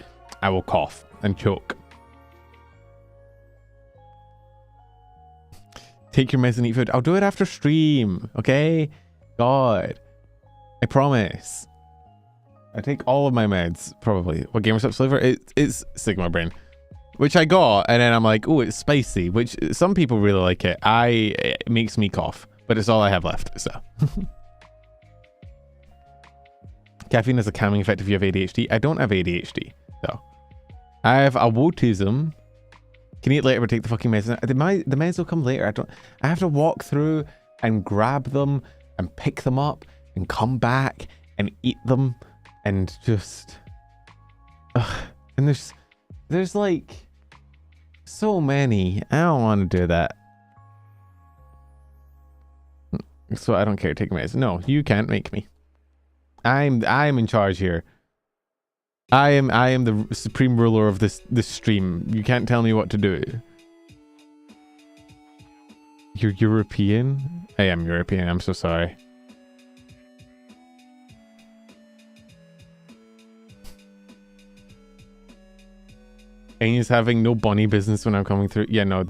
I will cough and choke. Take your meds and eat food. I'll do it after stream, okay? God, I promise. I take all of my meds, probably. What GamerSups flavor? It's Sigma Brain, which I got, and then I'm like, oh, it's spicy, which some people really like it. It makes me cough, but it's all I have left, so. Caffeine has a calming effect if you have ADHD. I don't have ADHD, though. I have autism. Can eat later, but take the fucking meds. The meds will come later. I have to walk through and grab them and pick them up and come back and eat them and just... And there's like so many. I don't want to do that. So I don't care. Take meds. No, you can't make me. I'm in charge here. I am the supreme ruler of this stream. You can't tell me what to do. You're European? I am European. I'm so sorry. Amy's having no bunny business when I'm coming through. Yeah, no,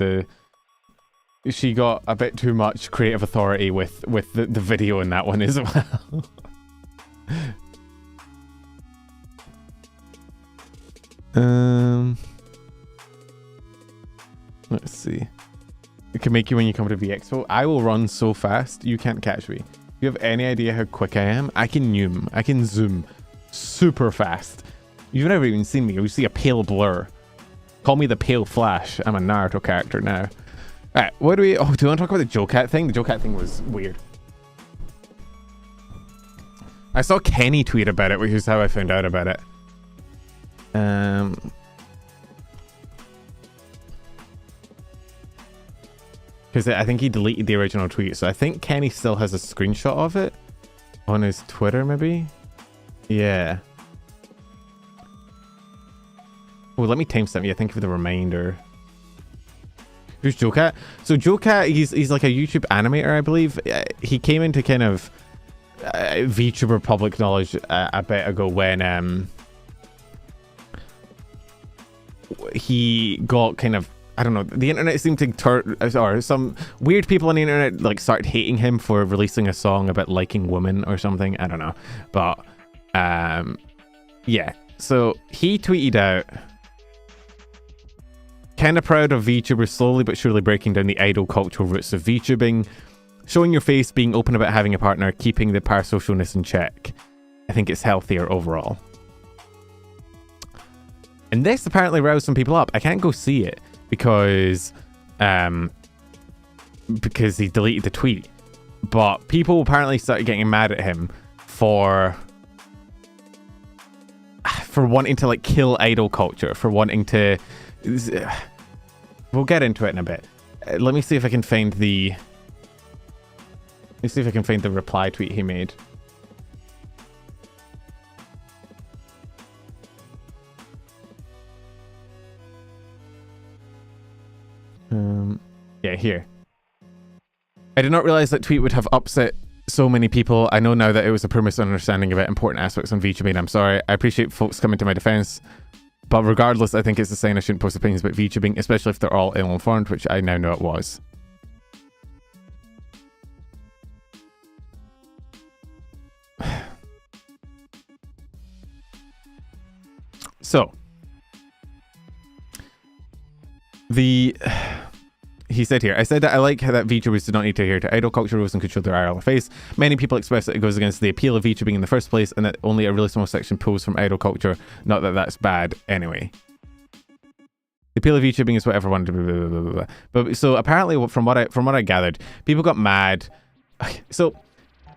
she got a bit too much creative authority with the video in that one as well. Let's see. It can make you when you come to VXpo. I will run so fast, you can't catch me. If you have any idea how quick I am, I can zoom super fast. You've never even seen me. You see a pale blur. Call me the pale flash. I'm a Naruto character now. Alright, what do we... Oh, do you want to talk about the Joe-Cat thing? The Joe-Cat thing was weird. I saw Kenny tweet about it, which is how I found out about it. Because I think he deleted the original tweet, so I think Kenny still has a screenshot of it on his Twitter, maybe? Yeah. Oh, let me timestamp you. Thank you for the reminder. Who's Joe-Cat? So Joe-Cat, he's like a YouTube animator, I believe. He came into kind of VTuber public knowledge a bit ago when he got kind of, I don't know, the internet seemed to turn, or some weird people on the internet like started hating him for releasing a song about liking women or something. I don't know, but yeah. So he tweeted out, kind of proud of VTubers slowly but surely breaking down the idol cultural roots of VTubing, showing your face, being open about having a partner, keeping the parasocialness in check. I think it's healthier overall. And this apparently roused some people up. I can't go see it because he deleted the tweet. But people apparently started getting mad at him for wanting to like kill idol culture, for wanting to... We'll get into it in a bit. Let me see if I can find the... Let me see if I can find the reply tweet he made. Yeah, here. I did not realize that tweet would have upset so many people. I know now that it was a poor misunderstanding about important aspects on VTubing. I'm sorry. I appreciate folks coming to my defense. But regardless, I think it's a sign I shouldn't post opinions about VTubing, especially if they're all ill-informed, which I now know it was. So, he said here, I said that I like how that VTubers do not need to adhere to idol culture rules and control their IRL face. Many people express that it goes against the appeal of VTubing in the first place, and that only a really small section pulls from idol culture. Not that that's bad anyway. The appeal of VTubing is what everyone... Blah, blah, blah, blah, blah. But so apparently, from what I gathered, people got mad. So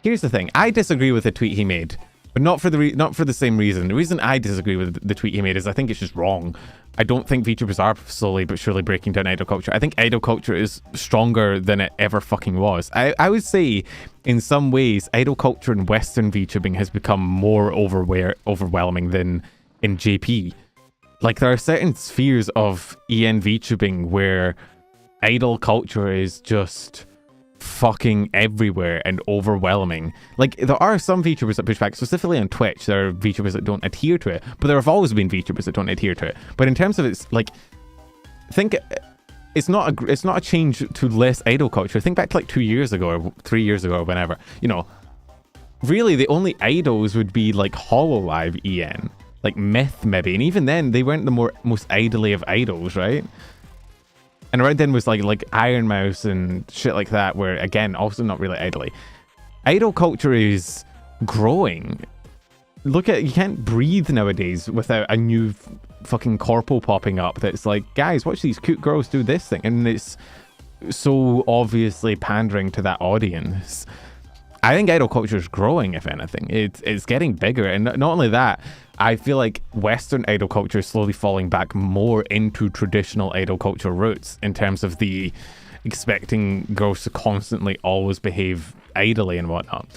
here's the thing. I disagree with the tweet he made, but not for the same reason. The reason I disagree with the tweet he made is I think it's just wrong. I don't think VTubers are slowly but surely breaking down idol culture. I think idol culture is stronger than it ever fucking was. I would say, in some ways, idol culture in Western VTubing has become more overwhelming than in JP. Like, there are certain spheres of EN VTubing where idol culture is just fucking everywhere and overwhelming. Like, there are some VTubers that push back, specifically on Twitch. There are VTubers that don't adhere to it, but there have always been VTubers that don't adhere to it. But in terms of it's like, think it's not a change to less idol culture. Think back to like 2 years ago or 3 years ago or whenever. You know, really the only idols would be like hololive EN, like Myth maybe, and even then they weren't the most idly of idols, right? And around then was like Iron Mouse and shit like that, where again, also not really idly. Idol culture is growing. Look at, you can't breathe nowadays without a new fucking corpo popping up that's like, guys, watch these cute girls do this thing. And it's so obviously pandering to that audience. I think idol culture is growing, if anything. It's getting bigger. And not only that, I feel like Western idol culture is slowly falling back more into traditional idol culture roots in terms of the expecting girls to constantly always behave idly and whatnot.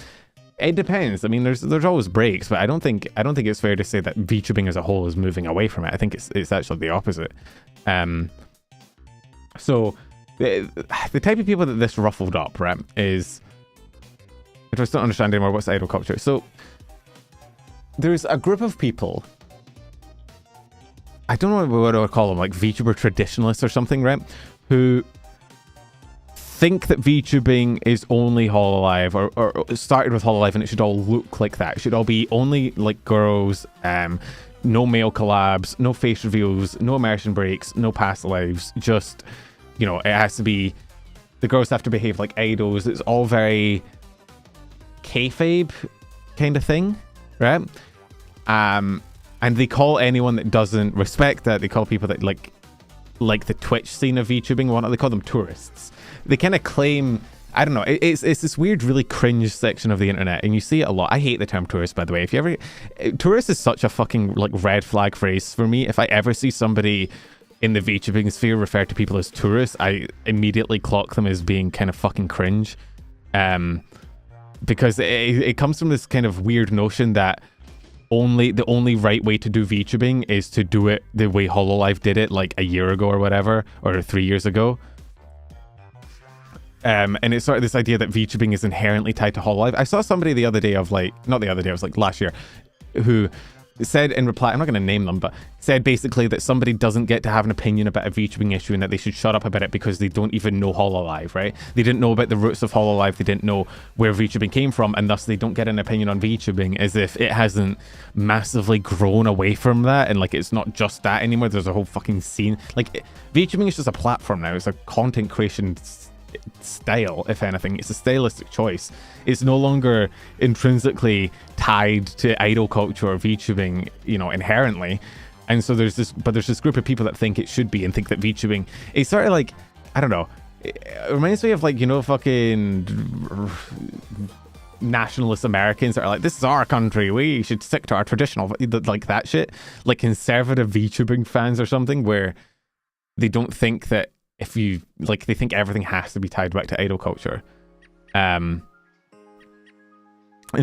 It depends. I mean, there's always breaks, but I don't think it's fair to say that VTubing as a whole is moving away from it. I think it's actually the opposite. So the type of people that this ruffled up, right, is, I just don't understand anymore what's idol culture. So there's a group of people, I don't know what I would call them, like VTuber traditionalists or something, right? Who think that VTubing is only hololive, or started with hololive, and it should all look like that. It should all be only like girls, no male collabs, no face reveals, no immersion breaks, no past lives. Just, you know, it has to be, the girls have to behave like idols. It's all very kayfabe kind of thing, right? And they call anyone that doesn't respect that, they call people that like the Twitch scene of VTubing, what they call them, tourists. They kind of claim, I don't know, it's this weird, really cringe section of the internet, and you see it a lot. I hate the term tourist, by the way. If you ever, tourist is such a fucking like red flag phrase for me. If I ever see somebody in the VTubing sphere refer to people as tourists, I immediately clock them as being kind of fucking cringe. Because it comes from this kind of weird notion that the only right way to do VTubing is to do it the way hololive did it like a year ago or whatever, or 3 years ago. And it's sort of this idea that VTubing is inherently tied to hololive. I saw somebody the other day of like, not the other day, it was like last year, who said in reply, I'm not going to name them, but said basically that somebody doesn't get to have an opinion about a VTubing issue and that they should shut up about it because they don't even know hololive, right? They didn't know about the roots of hololive, they didn't know where VTubing came from, and thus they don't get an opinion on VTubing, as if it hasn't massively grown away from that, and like it's not just that anymore. There's a whole fucking scene. Like, VTubing is just a platform now. It's a content creation style, if anything. It's a stylistic choice. It's no longer intrinsically tied to idol culture or VTubing, you know, inherently. And so there's this group of people that think it should be, and think that VTubing is sort of like, I don't know, it reminds me of like, you know, fucking nationalist Americans that are like, this is our country, we should stick to our traditional, like that shit. Like conservative VTubing fans or something, where they don't think that if you, like, they think everything has to be tied back to idol culture. And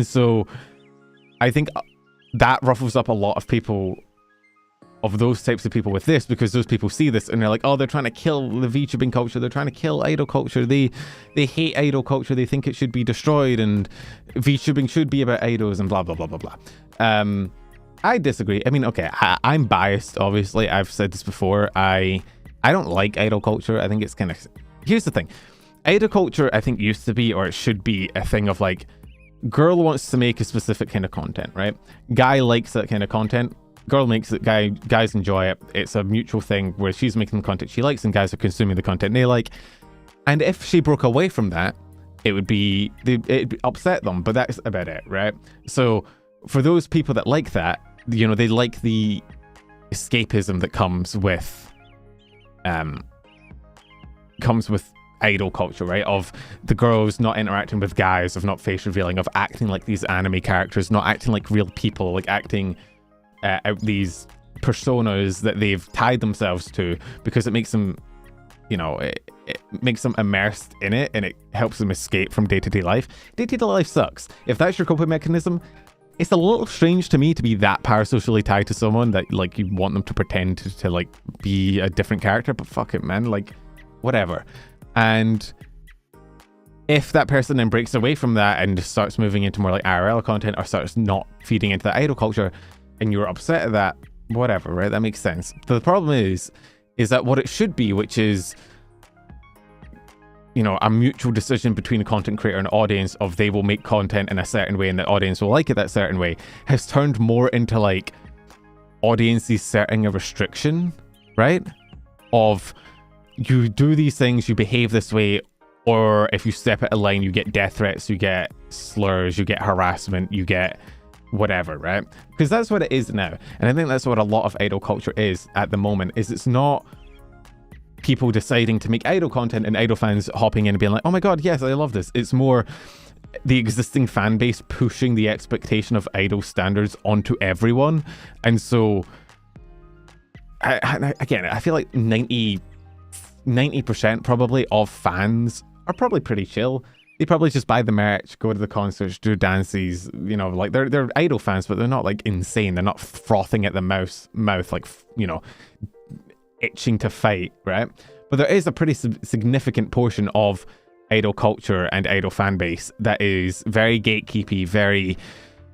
so I think that ruffles up a lot of people of those types of people with this, because those people see this and they're like, oh, they're trying to kill the VTubing culture, they're trying to kill idol culture, they hate idol culture, they think it should be destroyed, and VTubing should be about idols and blah blah blah blah blah. I disagree. I mean, okay, I'm biased, obviously. I've said this before. I don't like idol culture. I think it's kind of... Here's the thing. Idol culture, I think, used to be, or it should be, a thing of like, girl wants to make a specific kind of content, right? Guy likes that kind of content. Girl makes it, guys enjoy it. It's a mutual thing where she's making the content she likes and guys are consuming the content they like. And if she broke away from that, it'd upset them, but that's about it, right? So for those people that like that, you know, they like the escapism that comes with idol culture, right? Of the girls not interacting with guys, of not face revealing, of acting like these anime characters, not acting like real people, like acting out these personas that they've tied themselves to, because it makes them, you know, it makes them immersed in it, and it helps them escape from day-to-day life. Day-to-day life sucks. If that's your coping mechanism, it's a little strange to me to be that parasocially tied to someone that, like, you want them to pretend to like, be a different character, but fuck it, man, like, whatever. And if that person then breaks away from that and just starts moving into more like IRL content, or starts not feeding into that idol culture, and you're upset at that, whatever, right? That makes sense. The problem is that what it should be, which is, you know, a mutual decision between a content creator and audience of they will make content in a certain way and the audience will like it that certain way, has turned more into like audiences setting a restriction, right? Of you do these things, you behave this way, or if you step out of line, you get death threats, you get slurs, you get harassment, you get whatever, right? Because that's what it is now. And I think that's what a lot of idol culture is at the moment, is it's not people deciding to make idol content and idol fans hopping in and being like, oh my god, yes, I love this. It's more the existing fan base pushing the expectation of idol standards onto everyone. And so, again, I feel like 90% probably of fans are probably pretty chill. They probably just buy the merch, go to the concerts, do dances, you know, like they're idol fans, but they're not like insane. They're not frothing at the mouth, like, you know, itching to fight, right? But there is a pretty significant portion of idol culture and idol fan base that is very gatekeepy, very,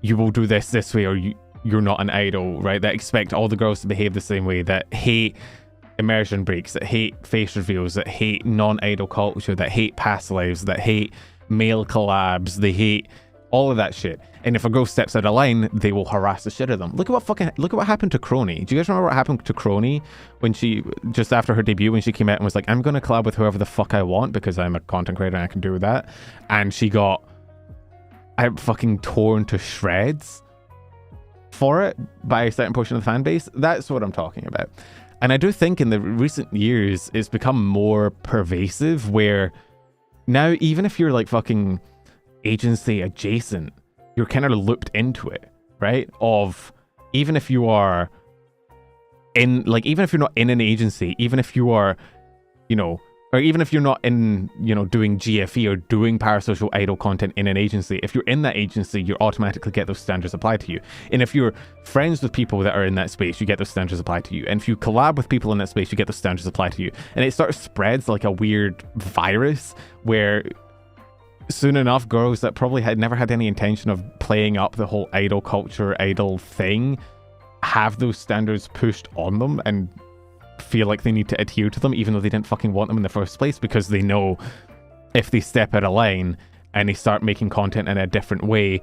you will do this way or you're not an idol, right? That expect all the girls to behave the same way, that hate immersion breaks, that hate face reveals, that hate non-idol culture, that hate past lives, that hate male collabs, they hate all of that shit. And if a girl steps out of line, they will harass the shit out of them. Look at what happened to Crony. Do you guys remember what happened to Crony when she, just after her debut, when she came out and was like, I'm gonna collab with whoever the fuck I want because I'm a content creator and I can do that, and she got fucking torn to shreds for it by a certain portion of the fan base? That's what I'm talking about. And I do think in the recent years it's become more pervasive, where now even if you're like fucking agency adjacent, you're kind of looped into it, right? Of even if you are in, like, even if you're not in an agency, even if you are, you know, or even if you're not in, you know, doing GFE or doing parasocial idol content in an agency, if you're in that agency, you automatically get those standards applied to you. And if you're friends with people that are in that space, you get those standards applied to you. And if you collab with people in that space, you get those standards applied to you. And it sort of spreads like a weird virus where soon enough, girls that probably had never had any intention of playing up the whole idol culture, idol thing, have those standards pushed on them and feel like they need to adhere to them, even though they didn't fucking want them in the first place, because they know if they step out of line and they start making content in a different way,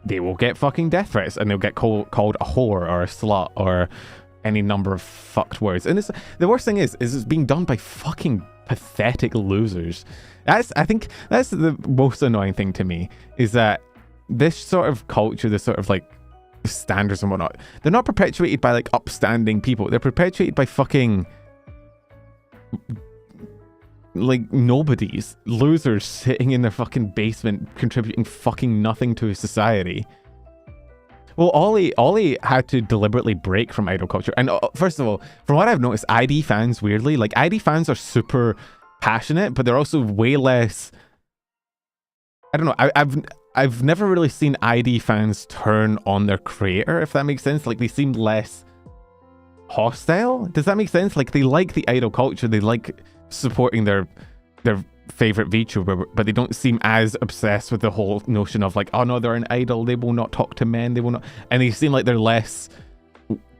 they will get fucking death threats and they'll get called a whore or a slut or any number of fucked words. And it's, the worst thing is it's being done by fucking pathetic losers. I think that's the most annoying thing to me, is that this sort of culture, this sort of like standards and whatnot, they're not perpetuated by like upstanding people. They're perpetuated by fucking like nobodies, losers sitting in their fucking basement contributing fucking nothing to society. Well, Ollie had to deliberately break from idol culture. And first of all, from what I've noticed, ID fans, weirdly, like ID fans are super passionate, but they're also way less, I don't know, I've never really seen ID fans turn on their creator, if that makes sense. Like, they seem less hostile. Does that make sense? Like, they like the idol culture, they like supporting their favorite VTuber, but they don't seem as obsessed with the whole notion of like, oh no, they're an idol, they will not talk to men, they will not, and they seem like they're less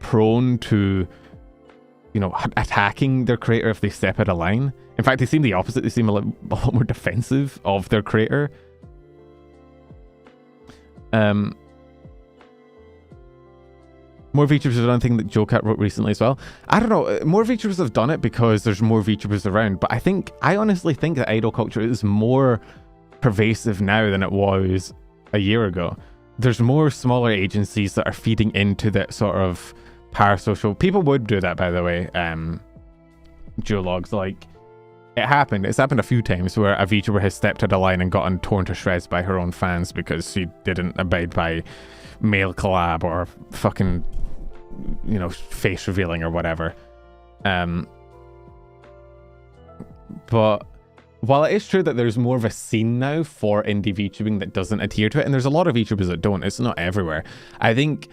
prone to, you know, attacking their creator if they step out of line. In fact, they seem the opposite. They seem a lot more defensive of their creator. More VTubers have done a thing that JoeCat wrote recently as well. I don't know, more VTubers have done it because there's more VTubers around, but I honestly think that idol culture is more pervasive now than it was a year ago. There's more smaller agencies that are feeding into that sort of parasocial. People would do that, by the way. Geologs, like, it's happened a few times where a VTuber has stepped out of line and gotten torn to shreds by her own fans because she didn't abide by male collab or fucking, you know, face revealing or whatever. But while it is true that there's more of a scene now for indie VTubing that doesn't adhere to it, and there's a lot of VTubers that don't, it's not everywhere. I think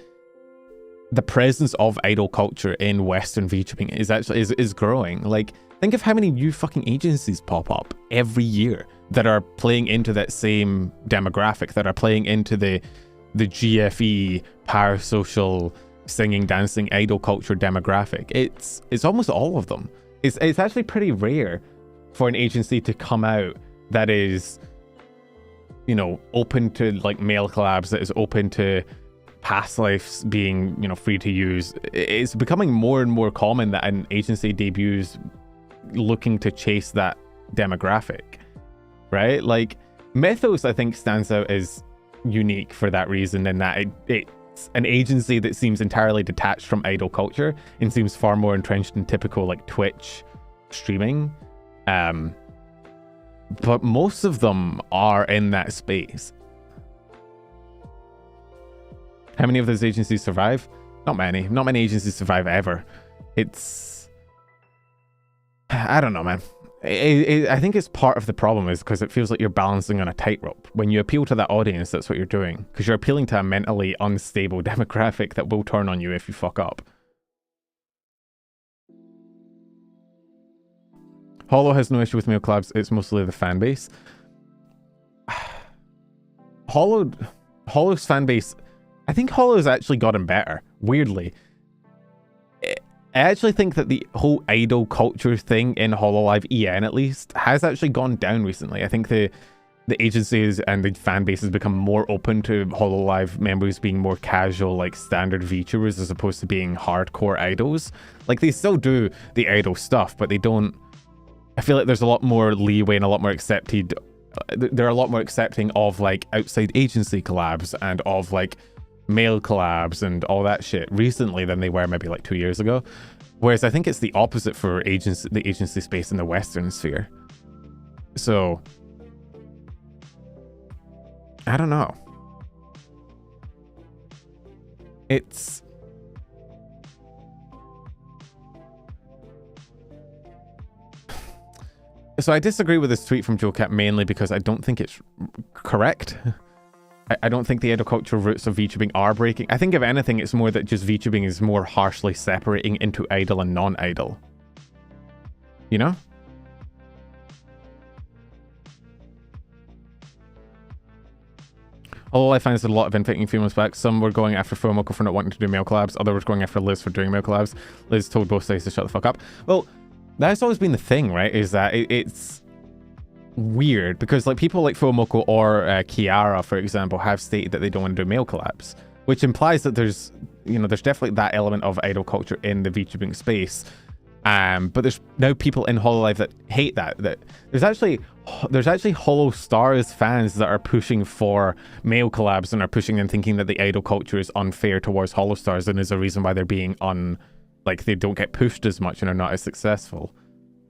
the presence of idol culture in Western VTubing is growing. Like, think of how many new fucking agencies pop up every year that are playing into that same demographic, that are playing into the GFE parasocial singing, dancing, idol culture demographic. It's almost all of them. It's actually pretty rare for an agency to come out that is, you know, open to like male collabs, that is open to past lives being, you know, free to use. It's becoming more and more common that an agency debuts looking to chase that demographic, right? Like, Mythos, I think, stands out as unique for that reason, in that it's an agency that seems entirely detached from idol culture and seems far more entrenched in typical like Twitch streaming. But most of them are in that space. How many of those agencies survive? Not many. Not many agencies survive ever. I don't know, man. I think it's part of the problem is because it feels like you're balancing on a tightrope. When you appeal to that audience, that's what you're doing. Because you're appealing to a mentally unstable demographic that will turn on you if you fuck up. Holo has no issue with male collabs. It's mostly the fan base. Holo's fan base, I think Holo's actually gotten better, weirdly. I actually think that the whole idol culture thing in hololive EN, at least, has actually gone down recently. I think the agencies and the fan base has become more open to hololive members being more casual, like standard VTubers, as opposed to being hardcore idols. Like, they still do the idol stuff, but they don't... I feel like there's a lot more leeway and a lot more accepted... They're a lot more accepting of, like, outside agency collabs and of, like, male collabs and all that shit recently than they were maybe like 2 years ago. Whereas I think it's the opposite for the agency space in the Western sphere. So I don't know. So I disagree with this tweet from JoeCat mainly because I don't think it's correct. I don't think the idol culture roots of VTubing are breaking. I think if anything, it's more that just VTubing is more harshly separating into idol and non-idol. You know? Although I find there's a lot of infighting females back. Some were going after Fuwamoco for not wanting to do male collabs. Others were going after Liz for doing male collabs. Liz told both sides to shut the fuck up. Well, that's always been the thing, right? Is that it's weird because like people like Fuwamoco or Kiara, for example, have stated that they don't want to do male collabs, which implies that there's definitely that element of idol culture in the VTubing space. But there's now people in hololive that hate that. There's actually Holo Stars fans that are pushing for male collabs and are pushing and thinking that the idol culture is unfair towards Holo Stars and is a reason why they're being like they don't get pushed as much and are not as successful.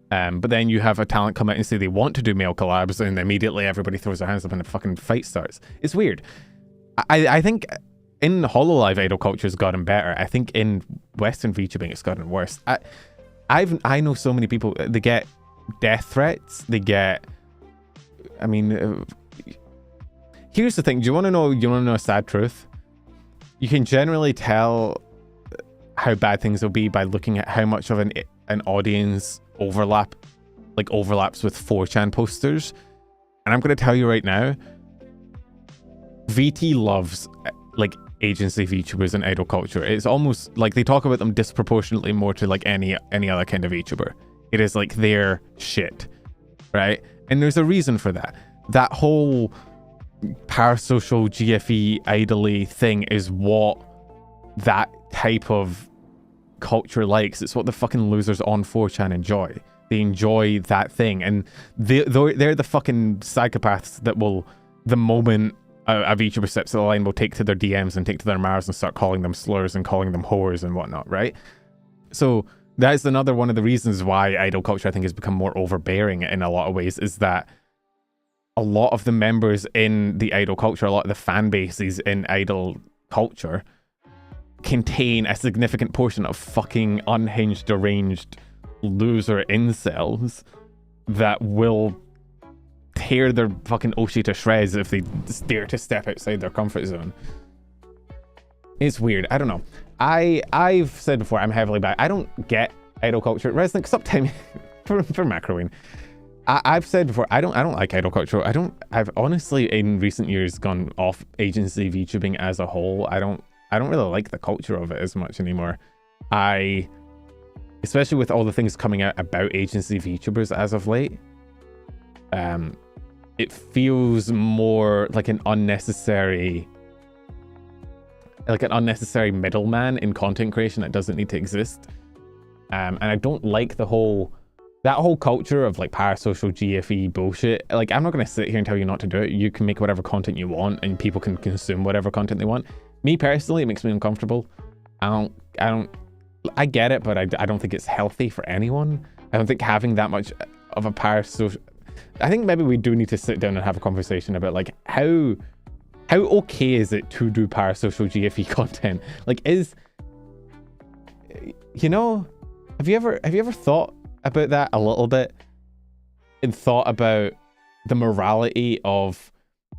But then you have a talent come out and say they want to do male collabs, and immediately everybody throws their hands up and a fucking fight starts. It's weird. I think in hololive idol culture has gotten better. I think in Western VTubing it's gotten worse. I know so many people, they get death threats, they get... I mean, here's the thing. Do you want to know a sad truth? You can generally tell how bad things will be by looking at how much of an audience overlaps with 4chan posters. And I'm going to tell you right now, VT loves like agency VTubers and idol culture. It's almost like they talk about them disproportionately more to like any other kind of VTuber. It is like their shit, right? And there's a reason for that. That whole parasocial GFE idol-y thing is what that type of culture likes. It's what the fucking losers on 4chan enjoy. They enjoy that thing, and they're the fucking psychopaths that will, the moment a VTuber steps to the line, will take to their DMs and take to their mouths and start calling them slurs and calling them whores and whatnot, right? So that's another one of the reasons why idol culture, I think, has become more overbearing in a lot of ways, is that a lot of the members in the idol culture, a lot of the fan bases in idol culture contain a significant portion of fucking unhinged, deranged loser incels that will tear their fucking Oshi to shreds if they dare to step outside their comfort zone. It's weird. I don't know. I've said before, I'm heavily back. I don't get idol culture. Resnick, stop telling me for macroing. I've said before, I don't like idol culture. I've honestly in recent years gone off agency VTubing as a whole. I don't really like the culture of it as much anymore. Especially with all the things coming out about agency VTubers as of late, it feels more like an unnecessary middleman in content creation that doesn't need to exist. And I don't like that whole culture of like parasocial GFE bullshit. Like, I'm not going to sit here and tell you not to do it. You can make whatever content you want and people can consume whatever content they want. Me personally, it makes me uncomfortable. I get it, but I don't think it's healthy for anyone. I don't think having that much of a parasocial... I think maybe we do need to sit down and have a conversation about like how okay is it to do parasocial GFE content? Like, have you ever thought about that a little bit and thought about the morality of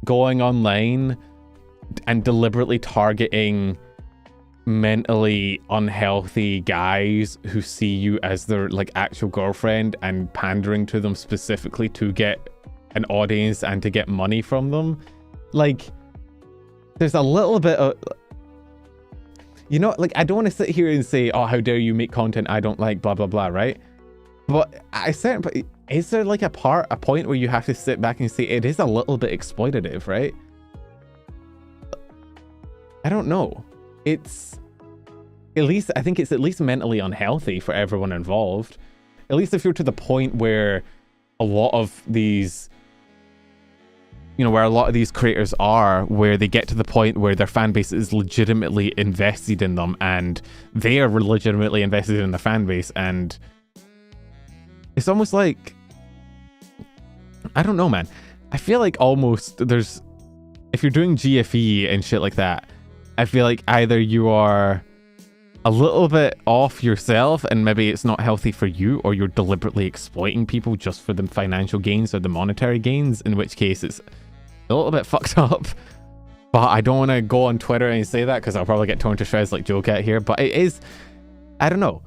going online and deliberately targeting mentally unhealthy guys who see you as their like actual girlfriend and pandering to them specifically to get an audience and to get money from them? Like, there's a little bit of, like, I don't want to sit here and say, oh, how dare you make content I don't like, blah blah blah, right? But is there like a point where you have to sit back and say it is a little bit exploitative, right? I don't know. It's I think it's at least mentally unhealthy for everyone involved. At least if you're to the point where a lot of these, where a lot of these creators are, where they get to the point where their fan base is legitimately invested in them and they are legitimately invested in the fan base, and it's almost like, I don't know, man. I feel like almost if you're doing GFE and shit like that, I feel like either you are a little bit off yourself and maybe it's not healthy for you, or you're deliberately exploiting people just for the financial gains or the monetary gains, in which case it's a little bit fucked up. But I don't want to go on Twitter and say that because I'll probably get torn to shreds like Joe Cat here. But it is, I don't know.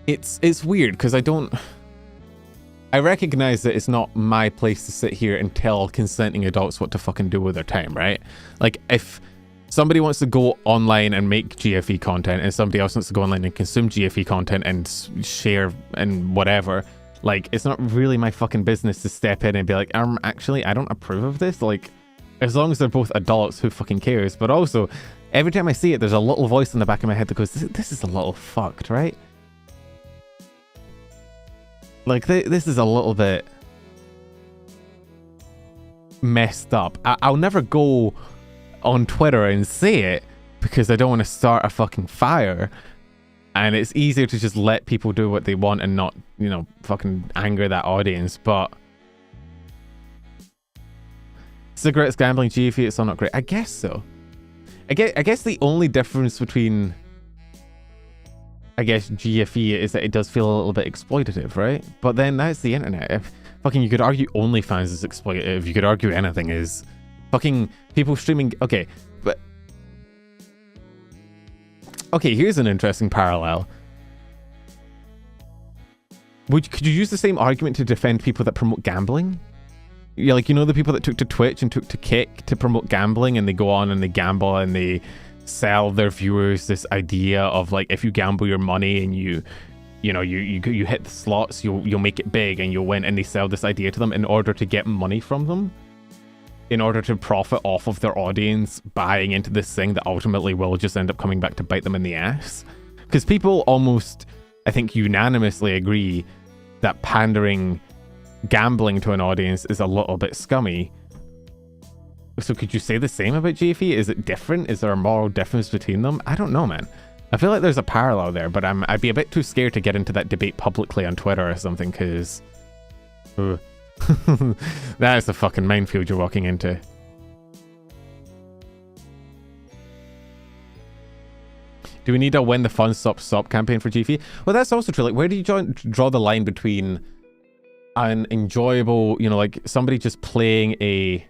It's weird because I recognize that it's not my place to sit here and tell consenting adults what to fucking do with their time, right? Like, if somebody wants to go online and make GFE content and somebody else wants to go online and consume GFE content and share and whatever, like, it's not really my fucking business to step in and be like, actually, I don't approve of this. Like, as long as they're both adults, who fucking cares? But also, every time I see it, there's a little voice in the back of my head that goes, this is a little fucked, right? Like, this is a little bit messed up. I'll never go on Twitter and say it because I don't want to start a fucking fire. And it's easier to just let people do what they want and not, fucking anger that audience. But cigarettes, gambling, GFE, it's all not great. I guess so. I guess the only difference between, GFE is that it does feel a little bit exploitative, right? But then that's the internet. If you could argue OnlyFans is exploitative. You could argue anything is. Fucking people streaming. Okay, but okay, here's an interesting parallel. Could you use the same argument to defend people that promote gambling? Yeah, like, you know, the people that took to Twitch and took to Kick to promote gambling, and they go on and they gamble and they sell their viewers this idea of like, if you gamble your money and you hit the slots, you'll make it big and you'll win, and they sell this idea to them in order to get money from them, in order to profit off of their audience buying into this thing that ultimately will just end up coming back to bite them in the ass. Because people almost, I think, unanimously agree that pandering gambling to an audience is a little bit scummy. So could you say the same about GFE? Is it different? Is there a moral difference between them? I don't know, man. I feel like there's a parallel there, but I'd be a bit too scared to get into that debate publicly on Twitter or something, because that is the fucking minefield you're walking into. Do we need a When the Fun Stops Stop campaign for GFE? Well, that's also true. Like, where do you draw the line between an enjoyable, you know, like somebody just playing a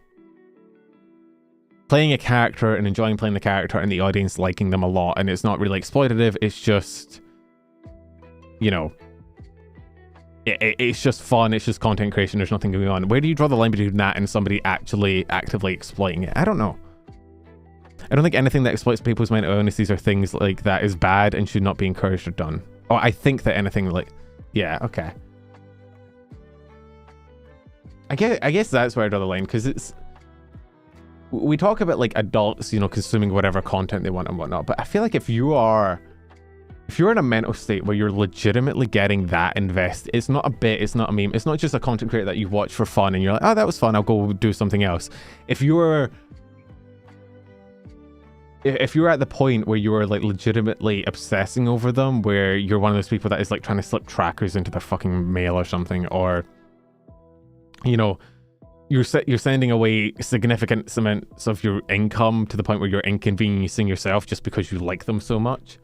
character and enjoying playing the character and the audience liking them a lot, and it's not really exploitative, it's just, you know, it's just fun, it's just content creation, there's nothing going on. Where do you draw the line between that and somebody actually actively exploiting it? I don't know. I don't think anything that exploits people's mental illnesses or things like that is bad and should not be encouraged or done. Oh, I think that anything like, yeah, okay. I guess that's where I draw the line, because it's, we talk about like adults, you know, consuming whatever content they want and whatnot, but I feel like if you're in a mental state where you're legitimately getting that invested, it's not a bit, it's not a meme, it's not just a content creator that you watch for fun and you're like, oh, that was fun, I'll go do something else. If you're at the point where you're like legitimately obsessing over them, where you're one of those people that is like trying to slip trackers into their fucking mail or something, or, you know, you're sending away significant amounts of your income to the point where you're inconveniencing yourself just because you like them so much.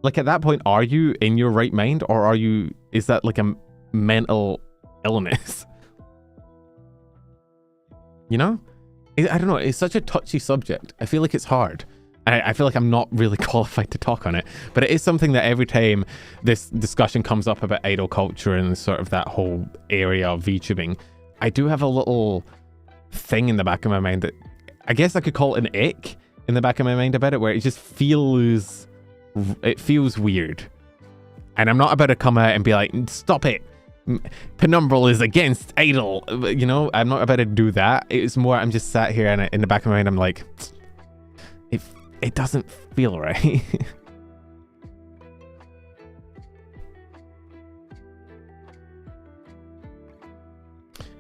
Like, at that point, are you in your right mind, or is that like a mental illness? You know? I don't know, it's such a touchy subject. I feel like it's hard. I feel like I'm not really qualified to talk on it, but it is something that every time this discussion comes up about idol culture and sort of that whole area of VTubing, I do have a little thing in the back of my mind that I guess I could call it an ick in the back of my mind about it, where it just feels weird. And I'm not about to come out and be like, stop it, Penumbral is against idol, you know. I'm not about to do that. It's more, I'm just sat here and in the back of my mind I'm like, it doesn't feel right.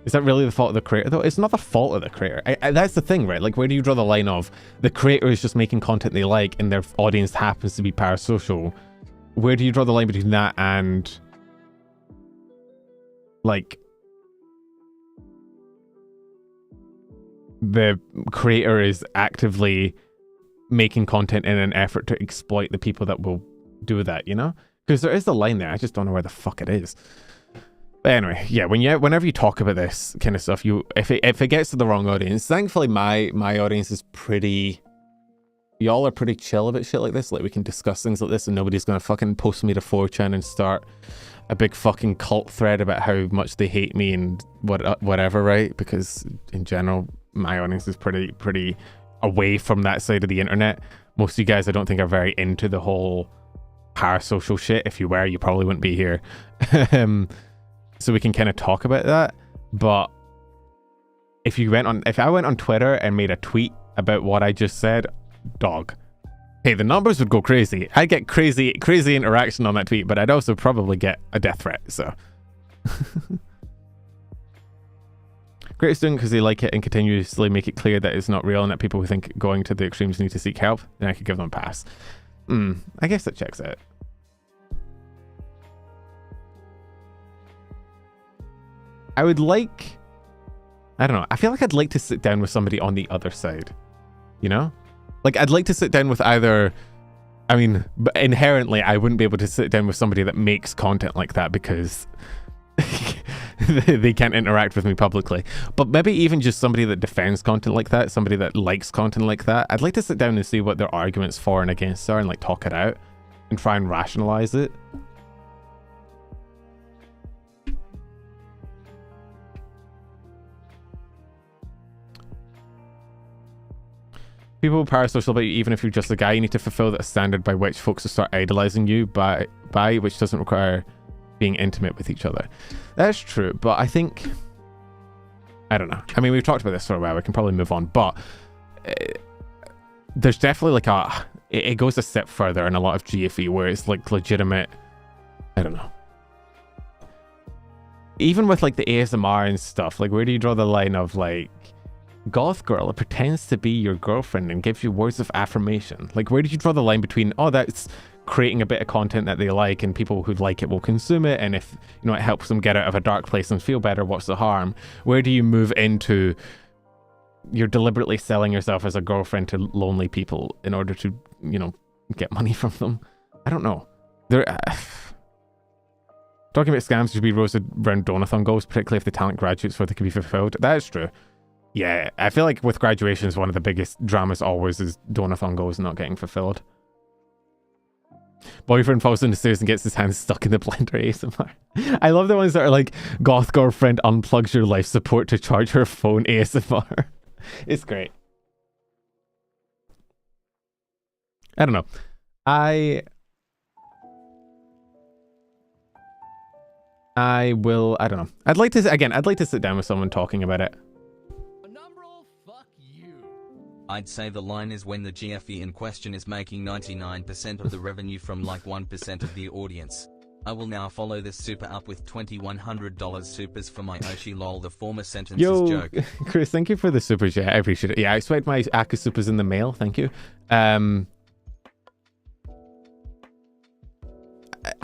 Is that really the fault of the creator though? It's not the fault of the creator. That's the thing, right? Like, where do you draw the line of the creator is just making content they like and their audience happens to be parasocial? Where do you draw the line between that and like the creator is actively making content in an effort to exploit the people that will do that, you know? Because there is the line there. I just don't know where the fuck it is. But anyway, yeah, whenever you talk about this kind of stuff, if it gets to the wrong audience, thankfully my audience is pretty, y'all are pretty chill about shit like this. Like, we can discuss things like this and nobody's gonna fucking post me to 4chan and start a big fucking cult thread about how much they hate me and whatever, right? Because in general, my audience is pretty away from that side of the internet. Most of you guys, I don't think, are very into the whole parasocial shit. If you were, you probably wouldn't be here. So we can kind of talk about that. But if I went on Twitter and made a tweet about what I just said, dog, hey, the numbers would go crazy. I'd get crazy interaction on that tweet, but I'd also probably get a death threat, so. Great student because they like it and continuously make it clear that it's not real and that people who think going to the extremes need to seek help, then I could give them a pass. I guess that checks out. I would like, I don't know, I feel like I'd like to sit down with somebody on the other side, you know? Like, I'd like to sit down with either, I mean, but inherently I wouldn't be able to sit down with somebody that makes content like that because they can't interact with me publicly. But maybe even just somebody that defends content like that, somebody that likes content like that. I'd like to sit down and see what their arguments for and against are and like talk it out and try and rationalize it. People parasocial about you, even if you're just a guy. You need to fulfill that standard by which folks will start idolizing you by which doesn't require being intimate with each other. That's true, but I think, I don't know. I mean, we've talked about this for a while. We can probably move on, but there's definitely like it goes a step further in a lot of GFE where it's like legitimate. I don't know. Even with like the ASMR and stuff, like where do you draw the line of like goth girl that pretends to be your girlfriend and gives you words of affirmation? Like where did you draw the line between, oh, that's creating a bit of content that they like and people who like it will consume it, and if you know it helps them get out of a dark place and feel better, what's the harm? Where do you move into you're deliberately selling yourself as a girlfriend to lonely people in order to, you know, get money from them? I don't know. There talking about scams should be roasted around donathon goals, particularly if the talent graduates for they can be fulfilled. That is true. Yeah, I feel like with graduations, one of the biggest dramas always is donathon goals not getting fulfilled. Boyfriend falls in the stairs and gets his hands stuck in the blender ASMR. I love the ones that are like, goth girlfriend unplugs your life support to charge her phone ASMR. It's great. I don't know. I don't know. I'd like to sit down with someone talking about it. I'd say the line is when the GFE in question is making 99% of the revenue from like 1% of the audience. I will now follow this super up with $2,100 supers for my Oshi lol. The former sentence is joke. Chris, thank you for the super chat. I appreciate it. Yeah, I expect my Aka supers in the mail. Thank you. I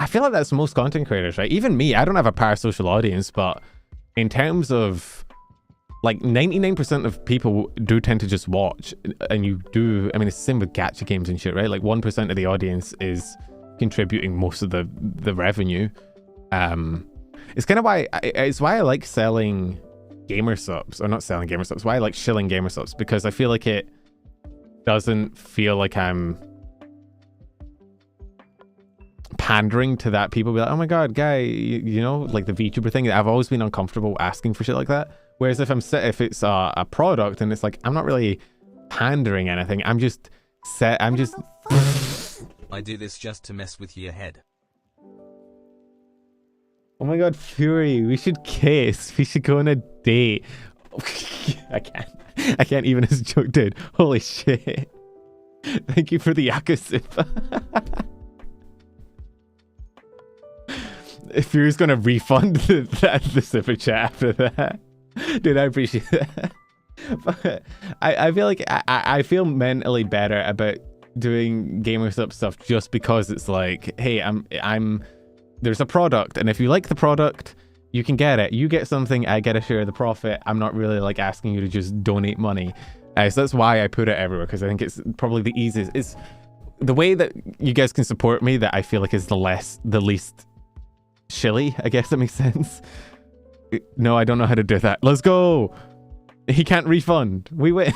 feel like that's most content creators, right? Even me, I don't have a parasocial audience, but in terms of like 99% of people do tend to just watch, and you do, I mean, it's the same with gacha games and shit, right? Like 1% of the audience is contributing most of the revenue. It's kind of why, it's why I like selling gamer subs, or not selling gamer subs, why I like shilling gamer subs, because I feel like it doesn't feel like I'm pandering to that. People be like, oh my god, guy, you know, like the VTuber thing. I've always been uncomfortable asking for shit like that. Whereas if it's a product and it's like, I'm not really pandering anything. I'm just I do this just to mess with your head. Oh my god, Fury, we should kiss. We should go on a date. I can't even as a joke, dude. Holy shit. Thank you for the Yakusipa. Fury's gonna refund the super chat after that. Dude, I appreciate that. But I feel like I feel mentally better about doing gamer stuff just because it's like, hey, there's a product, and if you like the product, you can get it. You get something, I get a share of the profit. I'm not really like asking you to just donate money. So that's why I put it everywhere, because I think it's probably the easiest. It's the way that you guys can support me that I feel like is the least shilly, I guess that makes sense. No, I don't know how to do that. Let's go. He can't refund. We win.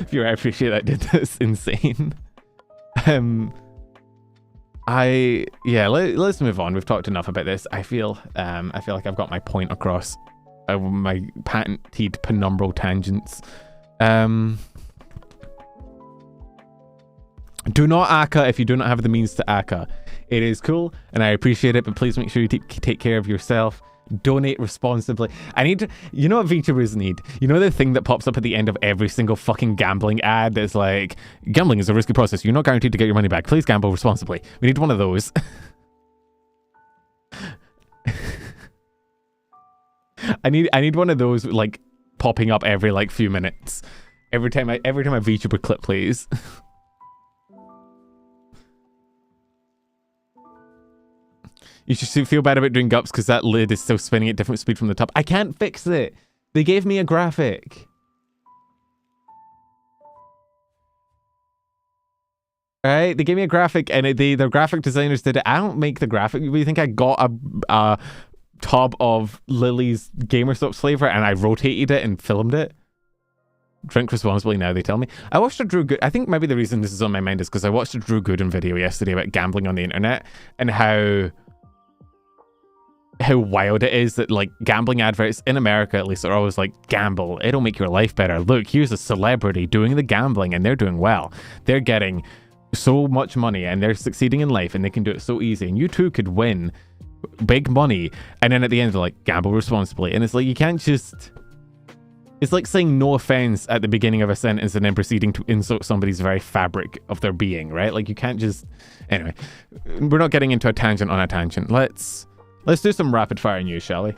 Fury, I appreciate that, dude. That's insane. Let's move on. We've talked enough about this. I feel like I've got my point across. My patented penumbral tangents. Do not Aka if you do not have the means to Aka. It is cool and I appreciate it, but please make sure you take care of yourself. Donate responsibly. I need to, you know what VTubers need? You know the thing that pops up at the end of every single fucking gambling ad that's like, gambling is a risky process. You're not guaranteed to get your money back. Please gamble responsibly. We need one of those. I need one of those like popping up every like few minutes. Every time a VTuber clip plays. You should feel bad about doing gups because that lid is still spinning at different speed from the top. I can't fix it. They gave me a graphic. Right? They gave me a graphic and the graphic designers did it. I don't make the graphic. You think I got a tub of Lily's GamerStop's flavor and I rotated it and filmed it. Drink responsibly now, they tell me. I watched a Drew Good. I think maybe the reason this is on my mind is because I watched a Drew Gooden video yesterday about gambling on the internet and how wild it is that like gambling adverts in America at least are always like, gamble, it'll make your life better. Look, here's a celebrity doing the gambling and they're doing well. They're getting so much money and they're succeeding in life and they can do it so easy and you too could win big money. And then at the end they're like, gamble responsibly. And it's like, you can't just... It's like saying no offense at the beginning of a sentence and then proceeding to insult somebody's very fabric of their being, right? Like you can't just... Anyway, we're not getting into a tangent on a tangent. Let's do some rapid fire news, shall we?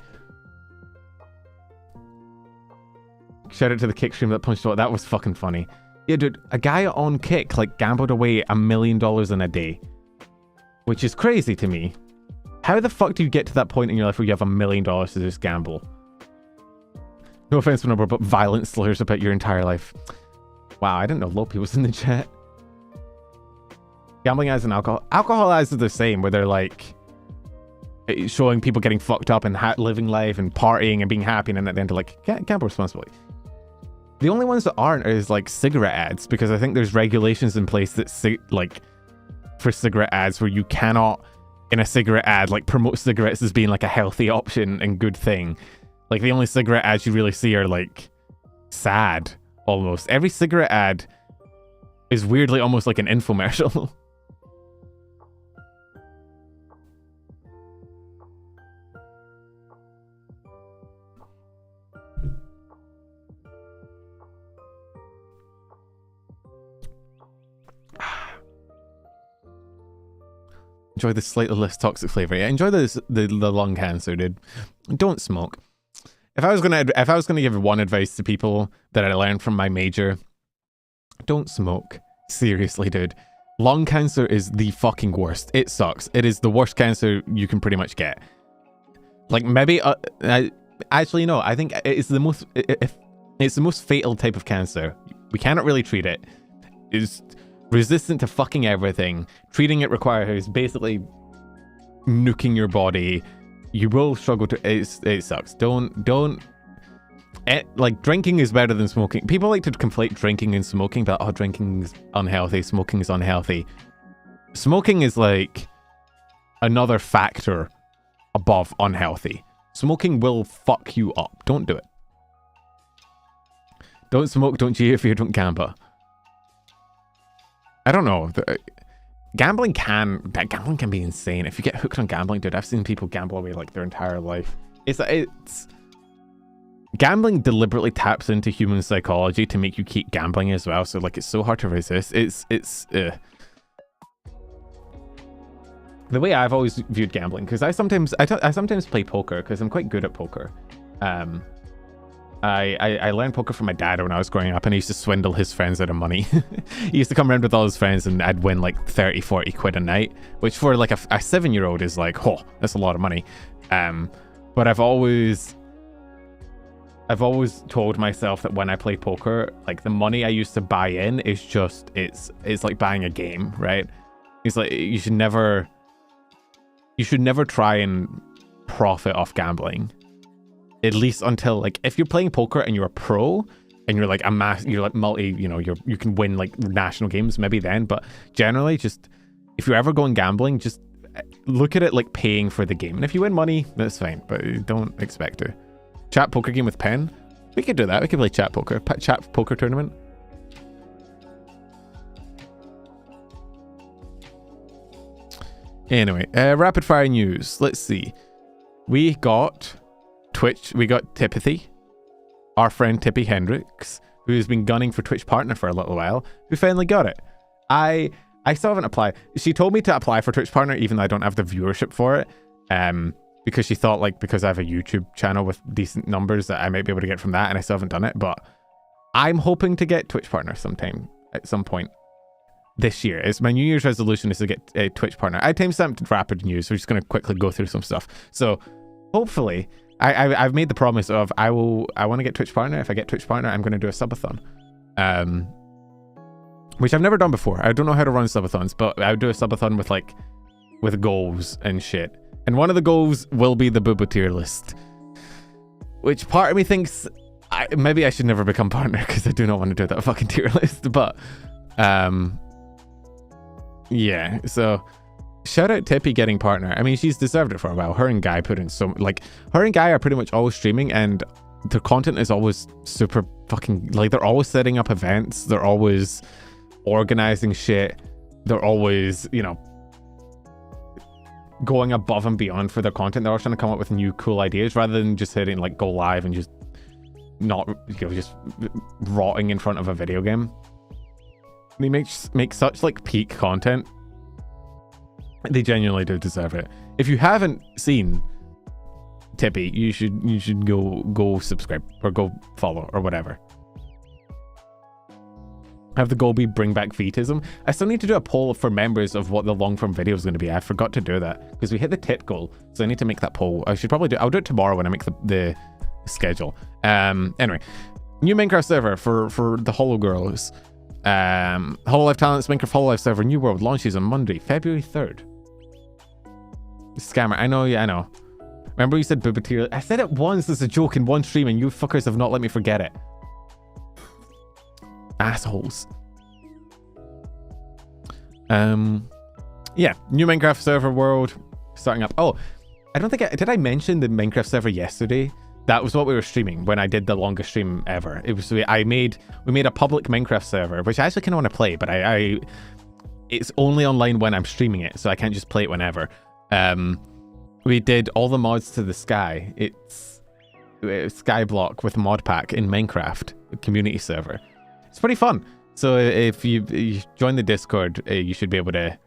Shout out to the Kick stream that punched out. That was fucking funny. Yeah, dude, a guy on Kick like gambled away $1 million in a day, which is crazy to me. How the fuck do you get to that point in your life where you have $1 million to just gamble? No offense, number, but violent slurs about your entire life. Wow, I didn't know Lopi was in the chat. Gambling ads and alcohol. Alcohol ads are the same, where they're like showing people getting fucked up and living life and partying and being happy, and then at the end they're like, gamble responsibly. The only ones that aren't is like cigarette ads, because I think there's regulations in place that like for cigarette ads where you cannot in a cigarette ad like promote cigarettes as being like a healthy option and good thing. Like the only cigarette ads you really see are like sad almost. Every cigarette ad is weirdly almost like an infomercial. Enjoy the slightly less toxic flavor. Yeah, enjoy the lung cancer, dude. Don't smoke. If I was gonna give one advice to people that I learned from my major, don't smoke. Seriously, dude. Lung cancer is the fucking worst. It sucks. It is the worst cancer you can pretty much get. Like maybe actually no, I think it's the most fatal type of cancer. We cannot really treat it. It's resistant to fucking everything. Treating it requires basically nuking your body. You will struggle to... It sucks. Like, drinking is better than smoking. People like to conflate drinking and smoking, but, oh, drinking is unhealthy, smoking is unhealthy. Smoking is, like, another factor above unhealthy. Smoking will fuck you up. Don't do it. Don't smoke, don't geofear, don't gamble. I don't know. Gambling can be insane. If you get hooked on gambling, dude, I've seen people gamble away like their entire life. It's gambling deliberately taps into human psychology to make you keep gambling as well. So like it's so hard to resist. The way I've always viewed gambling, because I sometimes play poker because I'm quite good at poker. I learned poker from my dad when I was growing up, and he used to swindle his friends out of money. He used to come around with all his friends and I'd win like 30, 40 quid a night, which for like a 7-year-old is like, oh, that's a lot of money. But I've always told myself that when I play poker, like the money I used to buy in is just, it's like buying a game, right? It's like, you should never try and profit off gambling. At least until, like, if you're playing poker and you're a pro and you're like you're like multi, you know, you can win like national games, maybe then. But generally, just if you're ever going gambling, just look at it like paying for the game. And if you win money, that's fine, but don't expect to. Chat poker game with pen. We could do that. We could play chat poker tournament. Anyway, rapid fire news. Let's see. We got Twitch, we got Tipathy, our friend Tippy Hendricks, who's been gunning for Twitch partner for a little while, who finally got it. I still haven't applied. She told me to apply for Twitch partner even though I don't have the viewership for it, because she thought like because I have a YouTube channel with decent numbers that I might be able to get from that, and I still haven't done it. But I'm hoping to get Twitch partner sometime at some point this year. It's my New Year's resolution is to get a Twitch partner. I timestamped rapid news. We're just going to quickly go through some stuff. So hopefully I've made the promise of I want to get Twitch partner. If I get Twitch partner, I'm going to do a subathon, which I've never done before. I don't know how to run subathons, but I would do a subathon with goals and shit. And one of the goals will be the booba tier list. Which part of me thinks maybe I should never become partner because I do not want to do that fucking tier list. But yeah, so shout out Tippy getting partner. I mean, she's deserved it for a while. Her and Guy put in so like her and Guy are pretty much always streaming, and their content is always super fucking like they're always setting up events, they're always organizing shit, they're always, you know, going above and beyond for their content. They're always trying to come up with new cool ideas rather than just hitting like go live and just not, you know, just rotting in front of a video game. They make such like peak content. They genuinely do deserve it. If you haven't seen Tippy, you should go subscribe or go follow or whatever. Have the goal be bring back Vtism. I still need to do a poll for members of what the long form video is going to be. I forgot to do that because we hit the tip goal, so I need to make that poll. I should probably do. I'll do it tomorrow when I make the schedule. Anyway, new Minecraft server for the Holo Girls. Hololive Talents Minecraft Hololive server New World launches on Monday, February 3rd. Scammer, I know, yeah, I know. Remember you said booba tier? I said it once as a joke in one stream, and you fuckers have not let me forget it. Assholes. Yeah, new Minecraft server world starting up. Oh, I don't think did I mention the Minecraft server yesterday? That was what we were streaming when I did the longest stream ever. It was we made a public Minecraft server, which I actually kind of want to play, but it's only online when I'm streaming it, so I can't just play it whenever. We did all the mods to the sky. It's Skyblock with mod pack in Minecraft community server. It's pretty fun. So if you join the Discord, you should be able to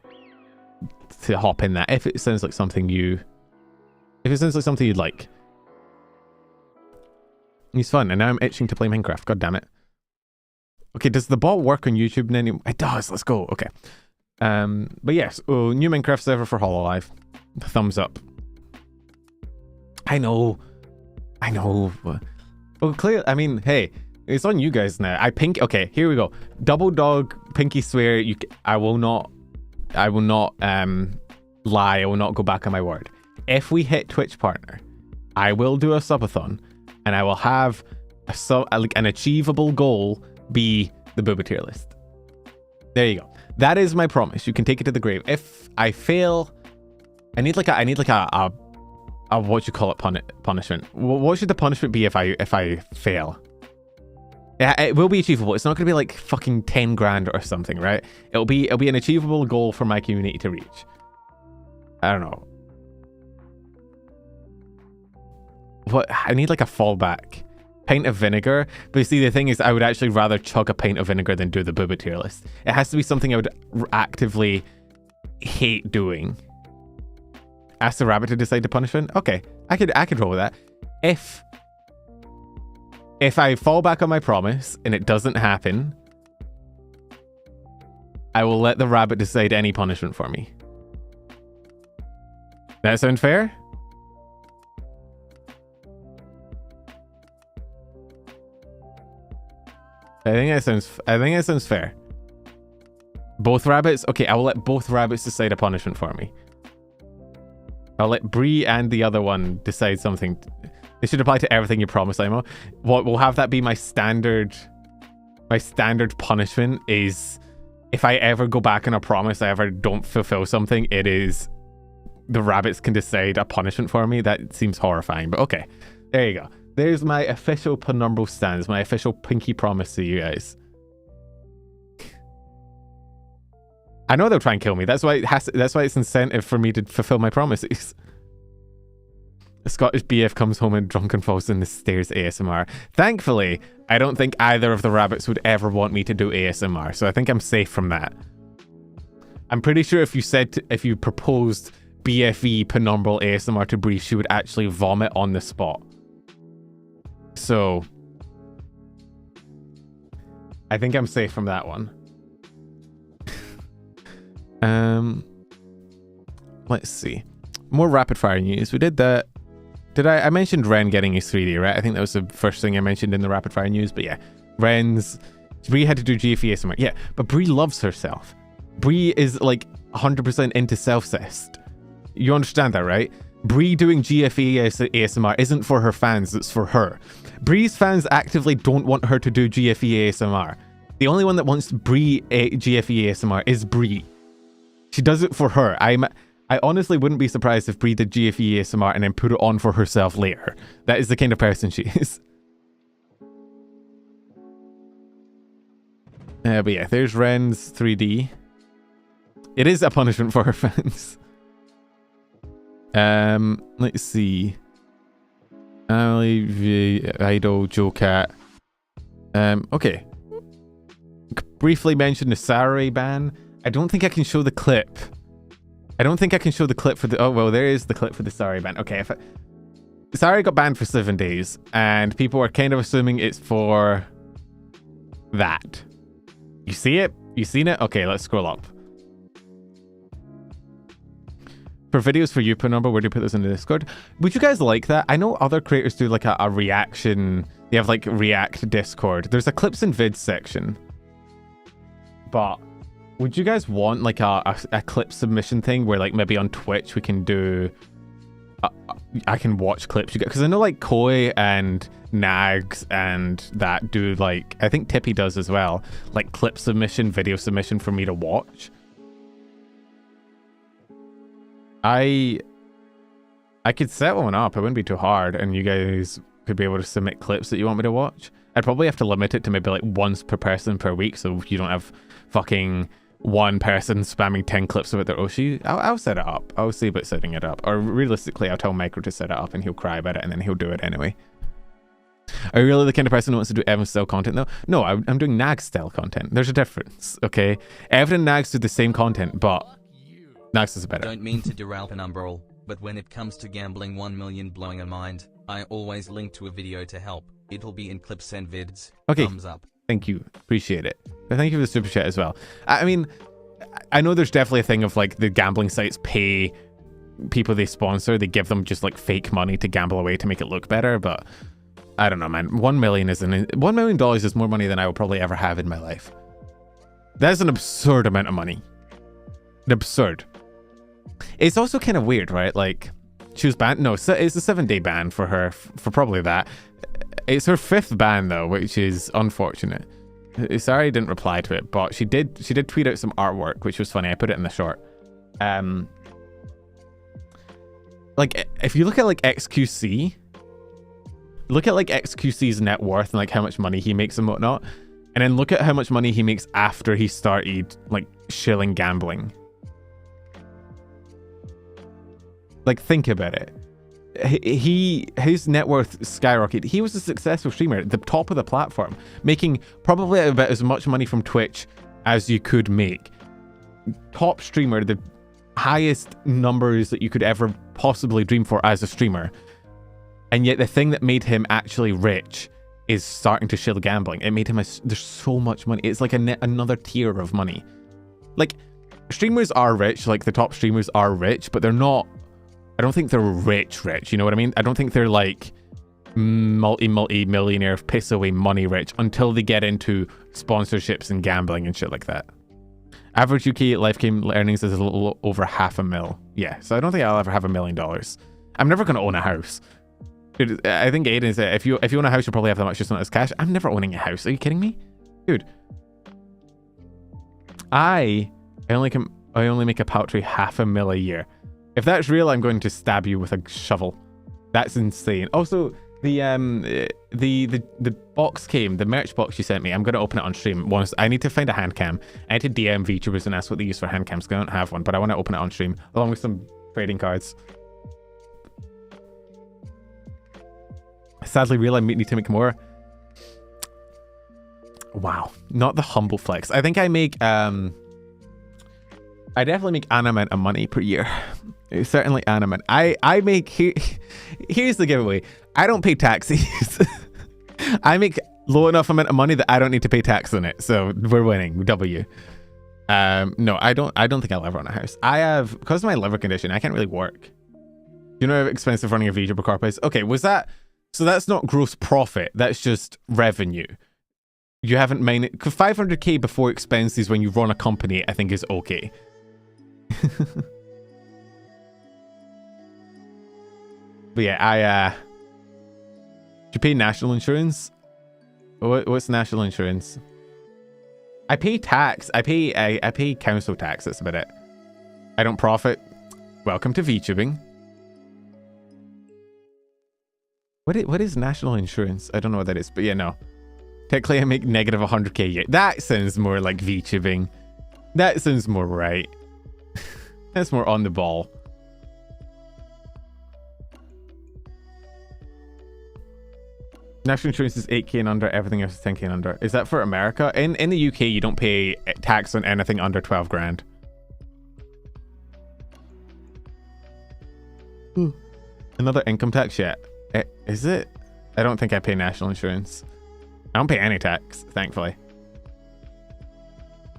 hop in that if it sounds like something you'd like. It's fun, and now I'm itching to play Minecraft. God damn it. Okay, does the bot work on YouTube in any? It does. Let's go. Okay. But yes, new Minecraft server for Hololive. Thumbs up. I know. Well, clear. I mean, hey. It's on you guys now. Okay, here we go. Double dog, pinky swear. I will not lie. I will not go back on my word. If we hit Twitch partner, I will do a subathon, and I will have an achievable goal be the booba tier list. There you go. That is my promise. You can take it to the grave. If I fail, I need like a what you call it punishment. What should the punishment be if I fail? Yeah, it will be achievable. It's not going to be like fucking 10 grand or something, right? It'll be an achievable goal for my community to reach. I don't know. What? I need like a fallback. Pint of vinegar. But you see, the thing is, I would actually rather chug a pint of vinegar than do the booba tier list. It has to be something I would actively hate doing. Ask the rabbit to decide the punishment. Okay, I could roll with that. If I fall back on my promise and it doesn't happen, I will let the rabbit decide any punishment for me. That sound fair? I think that sounds fair. Both rabbits? Okay, I will let both rabbits decide a punishment for me. I'll let Bree and the other one decide something. It should apply to everything you promise, Imo. What will have that be my standard punishment is if I ever go back on a promise, I ever don't fulfill something, it is the rabbits can decide a punishment for me. That seems horrifying, but okay. There you go. There's my official penumbral stance, my official pinky promise to you guys. I know they'll try and kill me. That's why it's incentive for me to fulfill my promises. A Scottish BF comes home and drunk and falls in the stairs ASMR. Thankfully, I don't think either of the rabbits would ever want me to do ASMR, so I think I'm safe from that. I'm pretty sure if you proposed BFE penumbral ASMR to Bree, she would actually vomit on the spot. So I think I'm safe from that one. Let's see. More rapid fire news. We did that. I mentioned Ren getting his 3D, right? I think that was the first thing I mentioned in the rapid fire news. But yeah, Bree had to do GFE ASMR. Yeah, but Bree loves herself. Bree is like 100% into self-cest. You understand that, right? Bree doing GFE ASMR isn't for her fans, it's for her. Bree's fans actively don't want her to do GFE ASMR. The only one that wants Bree GFE ASMR is Bree. She does it for her. I honestly wouldn't be surprised if Bree did GFE ASMR and then put it on for herself later. That is the kind of person she is. But yeah, there's Ren's 3D. It is a punishment for her fans. Let's see. AmaLee, Idol, Joe Cat. Okay. Briefly mention the Saturday ban. I don't think I can show the clip. I don't think I can show the clip for the... Oh, well, there is the clip for the Saturday ban. Okay, if Saturday got banned for 7 days, and people are kind of assuming it's for that. You see it? You seen it? Okay, let's scroll up. For videos for you, number, where do you put this in the Discord? Would you guys like that? I know other creators do like a reaction. They have like React Discord. There's a clips and vids section. But would you guys want like a clip submission thing where like maybe on Twitch we can do... I can watch clips you get, because I know like Koi and Nags and that do like... I think Tippy does as well. Like clip submission, video submission for me to watch. I could set one up. It wouldn't be too hard, and you guys could be able to submit clips that you want me to watch. I'd probably have to limit it to maybe like once per person per week, so you don't have fucking one person spamming 10 clips about their Oshi. I'll set it up. I'll see about setting it up. Or realistically, I'll tell Micro to set it up, and he'll cry about it, and then he'll do it anyway. Are you really the kind of person who wants to do Evan style content though? No, I'm doing Nag style content. There's a difference, okay? Evan and Nags do the same content, but Nags is better. Don't mean to derail an umbrel, but when it comes to gambling 1 million blowing a mind, I always link to a video to help. It'll be in clips and vids. Okay. Thumbs up. Thank you. Appreciate it. But thank you for the super chat as well. I mean, I know there's definitely a thing of like the gambling sites pay people they sponsor. They give them just like fake money to gamble away to make it look better. But I don't know, man. 1 million $1 million is more money than I will probably ever have in my life. That's an absurd amount of money. Absurd. It's also kind of weird, right? Like, she was banned. No, it's a 7-day ban for her, for probably that. It's her 5th ban though, which is unfortunate. Sorry I didn't reply to it, but she did tweet out some artwork, which was funny. I put it in the short. Like, if you look at like XQC, look at like XQC's net worth and like how much money he makes and whatnot, and then look at how much money he makes after he started like shilling gambling. Like, think about it. His net worth skyrocketed. He was a successful streamer at the top of the platform, making probably about as much money from Twitch as you could make. Top streamer, the highest numbers that you could ever possibly dream for as a streamer. And yet the thing that made him actually rich is starting to shill gambling. It made him there's so much money. It's like another tier of money. Like, streamers are rich, like the top streamers are rich, but they're not... I don't think they're rich, you know what I mean? I don't think they're like multi-millionaire piss away money rich until they get into sponsorships and gambling and shit like that. Average UK life game earnings is a little over $500,000. Yeah, so I don't think I'll ever have $1 million. I'm never going to own a house. Dude, I think Aiden said if you own a house, you'll probably have that much just not as cash. I'm never owning a house. Are you kidding me? Dude. I only make a paltry $500,000 a year. If that's real, I'm going to stab you with a shovel. That's insane. Also, the box came, the merch box you sent me. I'm going to open it on stream. I need to find a hand cam. I need to DM VTubers and ask what they use for hand cams, because I don't have one, but I want to open it on stream, along with some trading cards. Sadly, real, I need to make more. Wow. Not the humble flex. I think I make... I definitely make an amount of money per year. Certainly an amount. I make... Here's the giveaway. I don't pay taxes. I make low enough amount of money that I don't need to pay tax on it. So we're winning. W. No, I don't think I'll ever own a house. I have... Because of my liver condition, I can't really work. You know how expensive running a VTuber corp is? Okay, was that... So that's not gross profit. That's just revenue. You haven't mined it. 500k before expenses when you run a company, I think is okay. But yeah, do you pay national insurance? What's national insurance? I pay tax. I pay council tax. That's about it. I don't profit. Welcome to VTubing. What is national insurance? I don't know what that is, but yeah, no. Technically, I make negative 100k a year. That sounds more like VTubing. That sounds more right. That's more on the ball. National insurance is 8k and under. Everything else is 10k and under. Is that for America? In the UK, you don't pay tax on anything under 12 grand. Another income tax yet? Is it? I don't think I pay national insurance. I don't pay any tax, thankfully.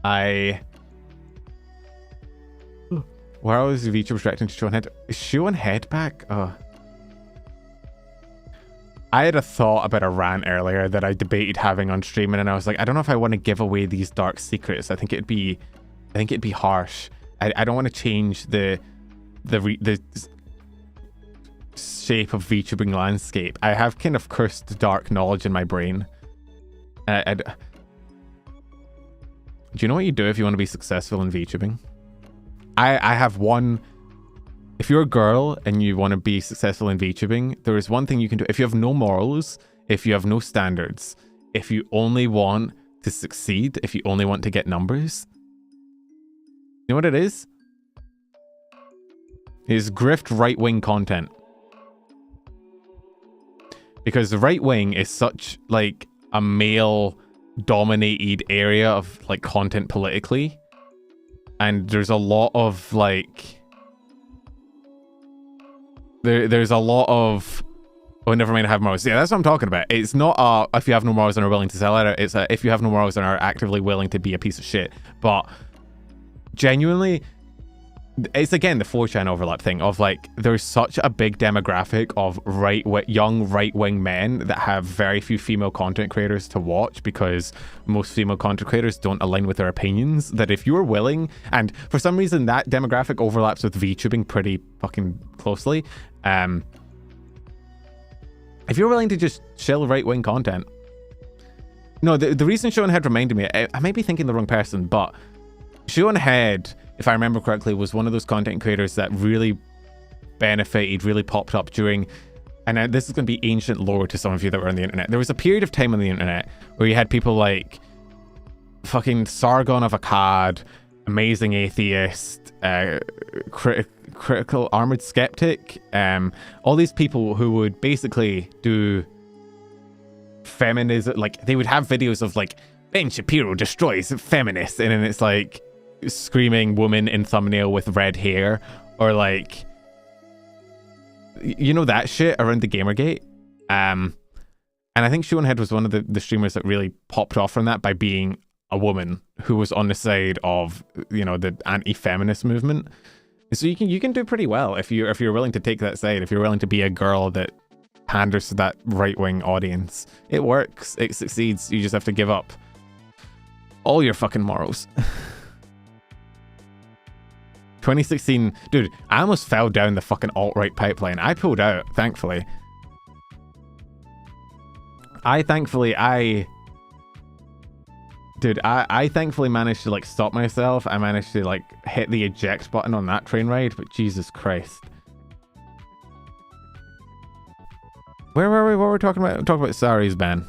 Where was VTubers reacting to show on head? Is show on head back? Oh. I had a thought about a rant earlier that I debated having on streaming, and I was like, I don't know if I want to give away these dark secrets. I think it'd be harsh. I don't want to change the shape of VTubing landscape. I have kind of cursed dark knowledge in my brain. Do you know what you do if you want to be successful in VTubing? I have one. If you're a girl and you want to be successful in VTubing, there is one thing you can do. If you have no morals, if you have no standards, if you only want to succeed, if you only want to get numbers, you know what it is? It is grift right-wing content. Because the right-wing is such like a male-dominated area of like content politically. And there's a lot of like... There's a lot of... Oh, never mind, I have morals. Yeah, that's what I'm talking about. It's not if you have no morals and are willing to sell it. It's if you have no morals and are actively willing to be a piece of shit. But genuinely, it's again the 4chan overlap thing of like, there's such a big demographic of young right-wing men that have very few female content creators to watch because most female content creators don't align with their opinions, that if you're willing, and for some reason that demographic overlaps with VTubing pretty fucking closely, if you're willing to just chill right-wing content. No, the reason Show on Head reminded me, I might be thinking the wrong person, but Show on Head, if I remember correctly, was one of those content creators that really benefited, really popped up during, and this is going to be ancient lore to some of you that were on the internet. There was a period of time on the internet where you had people like fucking Sargon of Akkad, Amazing Atheist, Critical Armored Skeptic, all these people who would basically do feminism, like they would have videos of like Ben Shapiro destroys feminists, and then it's like screaming woman in thumbnail with red hair, or like, you know, that shit around the Gamergate. And I think Shonehead was one of the streamers that really popped off from that by being a woman who was on the side of, you know, the anti-feminist movement. So you can do pretty well if you're willing to take that side, if you're willing to be a girl that panders to that right-wing audience. It works, it succeeds. You just have to give up all your fucking morals. 2016, dude, I almost fell down the fucking alt-right pipeline. I pulled out, thankfully. I thankfully managed to like stop myself. I managed to like hit the eject button on that train ride, but Jesus Christ. Where were we? What were we talking about? Talking about Sari's ban.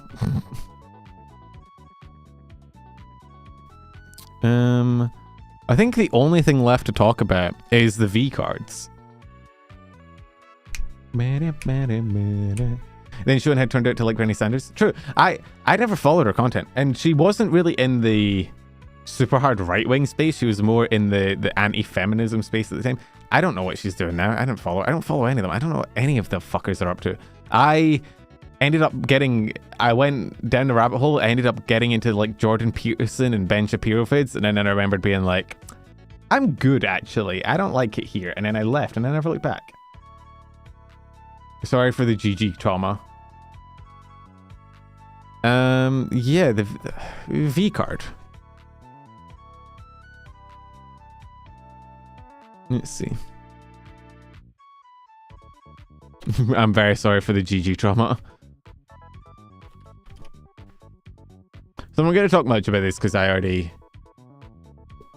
I think the only thing left to talk about is the Vcards. Then Shonehead turned out to like Bernie Sanders. True. I never followed her content, and she wasn't really in the super hard right-wing space. She was more in the anti-feminism space at the time. I don't know what she's doing now. I don't follow any of them. I don't know what any of the fuckers are up to. I went down the rabbit hole. I ended up getting into like Jordan Peterson and Ben Shapiro vids, and then I remembered being like, I'm good actually. I don't like it here. And then I left and I never looked back. Sorry for the GG trauma. Yeah, the V card. Let's see. I'm very sorry for the GG trauma. So I'm not going to talk much about this because I already...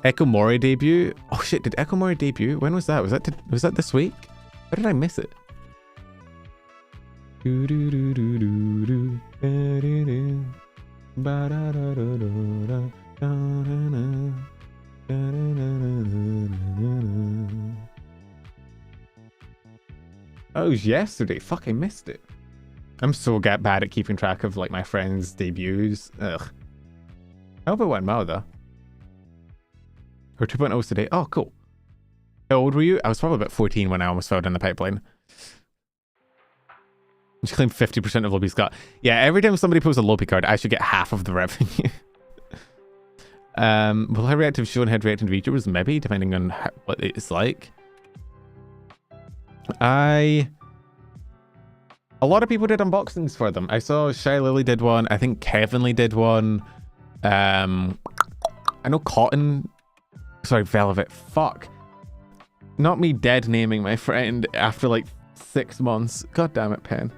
Ekomori debut? Oh shit, did Ekomori debut? When was that? Was that this week? Why did I miss it? Oh, it was yesterday. Fuck, I missed it. I'm so bad at keeping track of like my friends' debuts. Ugh. I hope it went well though. Or 2.0s today. Oh, cool. How old were you? I was probably about 14 when I almost fell down the pipeline. Just claimed 50% of Lopi's got. Yeah, every time somebody posts a Lopi card, I should get half of the revenue. Will I react to Vshojo and head reacting to VTubers? Maybe, depending on what it's like. A lot of people did unboxings for them. I saw Shylily did one. I think Kevinly did one. I know Cotton. Sorry, Velvet. Fuck. Not me dead naming my friend after like 6 months. God damn it, Pen.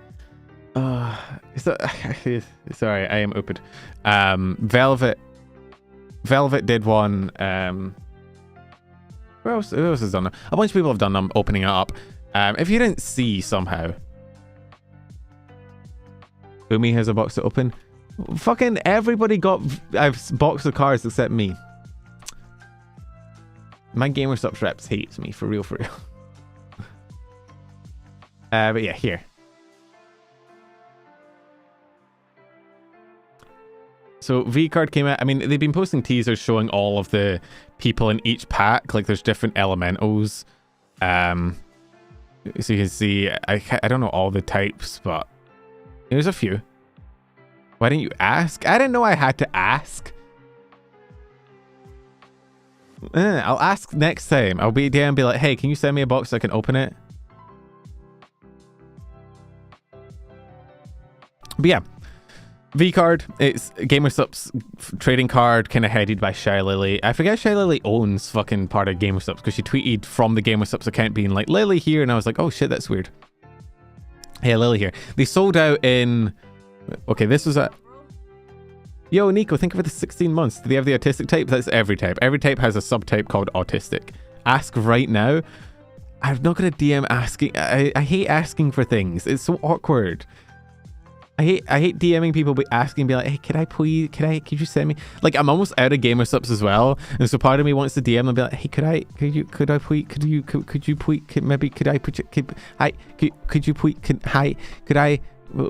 Sorry, I am open. Velvet did one. Who else has done it? A bunch of people have done them, opening it up. If you didn't see somehow, Umi has a box to open. Fucking everybody got a box of cards except me. My GamerSups reps hates me, for real, for real. But yeah, here. So Vcard came out. I mean, they've been posting teasers showing all of the people in each pack. Like, there's different elementals. So you can see, I don't know all the types, but there's a few. Why didn't you ask? I didn't know I had to ask. I'll ask next time. I'll be there and be like, hey, can you send me a box so I can open it? But yeah, Vcard, it's GamerSup's trading card, kind of headed by Shylily. I forget Shylily owns fucking part of GamerSups because she tweeted from the GamerSups account being like, Lily here, and I was like, oh shit, that's weird. Hey, Lily here. They sold out in... Okay, this was a... Yo, Nico, think of it as 16 months. Do they have the autistic type? That's every type. Every type has a subtype called autistic. Ask right now. I'm not going to DM asking. I hate asking for things. It's so awkward. I hate DMing people, but asking, be like, hey, could I please, could you send me? Like, I'm almost out of GamerSups as well. And so part of me wants to DM and be like, hey, could I please,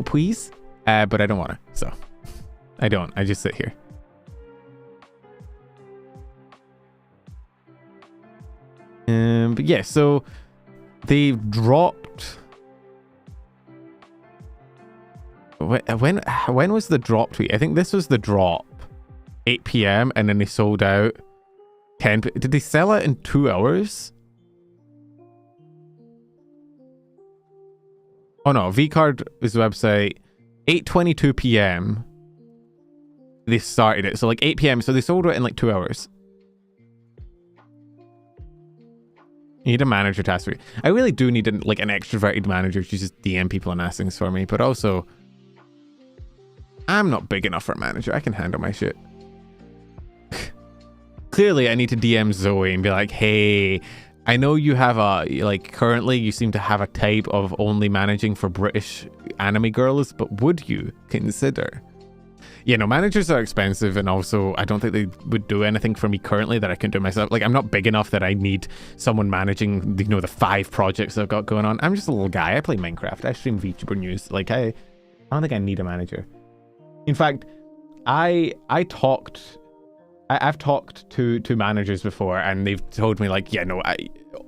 please? But I don't want to, so. I don't. I just sit here. But yeah, so they've dropped. When was the drop tweet? I think this was the drop. 8 PM, and then they sold out 10. Did they sell it in 2 hours? Oh no, Vcard is the website. 8:22 PM. They started it, so like 8 PM, so they sold it in like 2 hours. You need a manager task for you. I really do need an extroverted manager to just DM people and ask things for me, but also I'm not big enough for a manager. I can handle my shit. Clearly I need to DM Zoe and be like, hey, I know you have currently you seem to have a type of only managing for British anime girls, but would you consider? Yeah, no, managers are expensive, and also I don't think they would do anything for me currently that I can do myself. Like, I'm not big enough that I need someone managing, you know, the 5 projects I've got going on. I'm just a little guy. I play Minecraft. I stream VTuber news. Like, I don't think I need a manager. In fact, I've talked to managers before, and they've told me, like, yeah, no,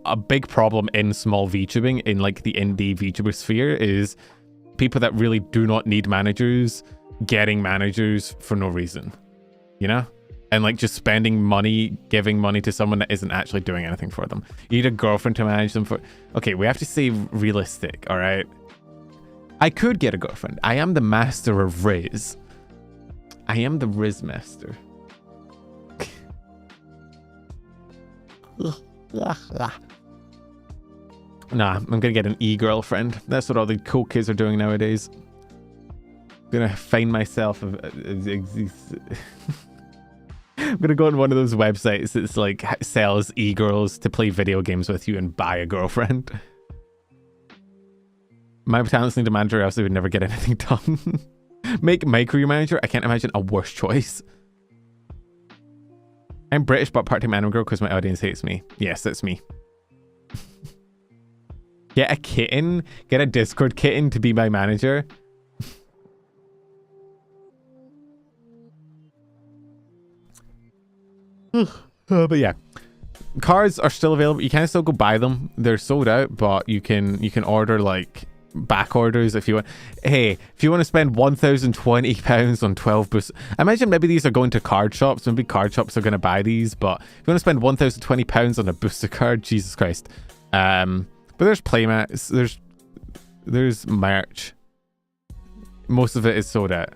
a big problem in small VTubing, in like the indie VTuber sphere, is people that really do not need managers getting managers for no reason, you know? And like just spending money, giving money to someone that isn't actually doing anything for them. You need a girlfriend to manage them for... Okay, we have to stay realistic, all right? I could get a girlfriend. I am the master of Riz. I am the Riz master. Nah, I'm gonna get an e-girlfriend. That's what all the cool kids are doing nowadays. I'm gonna find myself I'm gonna go on one of those websites that's like sells e-girls to play video games with you and buy a girlfriend. My talents need a manager, else they would never get anything done. Make micro manager. I can't imagine a worse choice. I'm British but part-time anime girl because my audience hates me. Yes, that's me. Get a kitten. Get a Discord kitten to be my manager. But yeah, cards are still available. You can still go buy them. They're sold out, but you can order like back orders if you want. Hey, if you want to spend £1,020 on 12 boosts, I imagine maybe these are going to card shops. Maybe card shops are going to buy these, but if you want to spend £1,020 on a booster card, Jesus Christ. But there's playmats. There's merch. Most of it is sold out.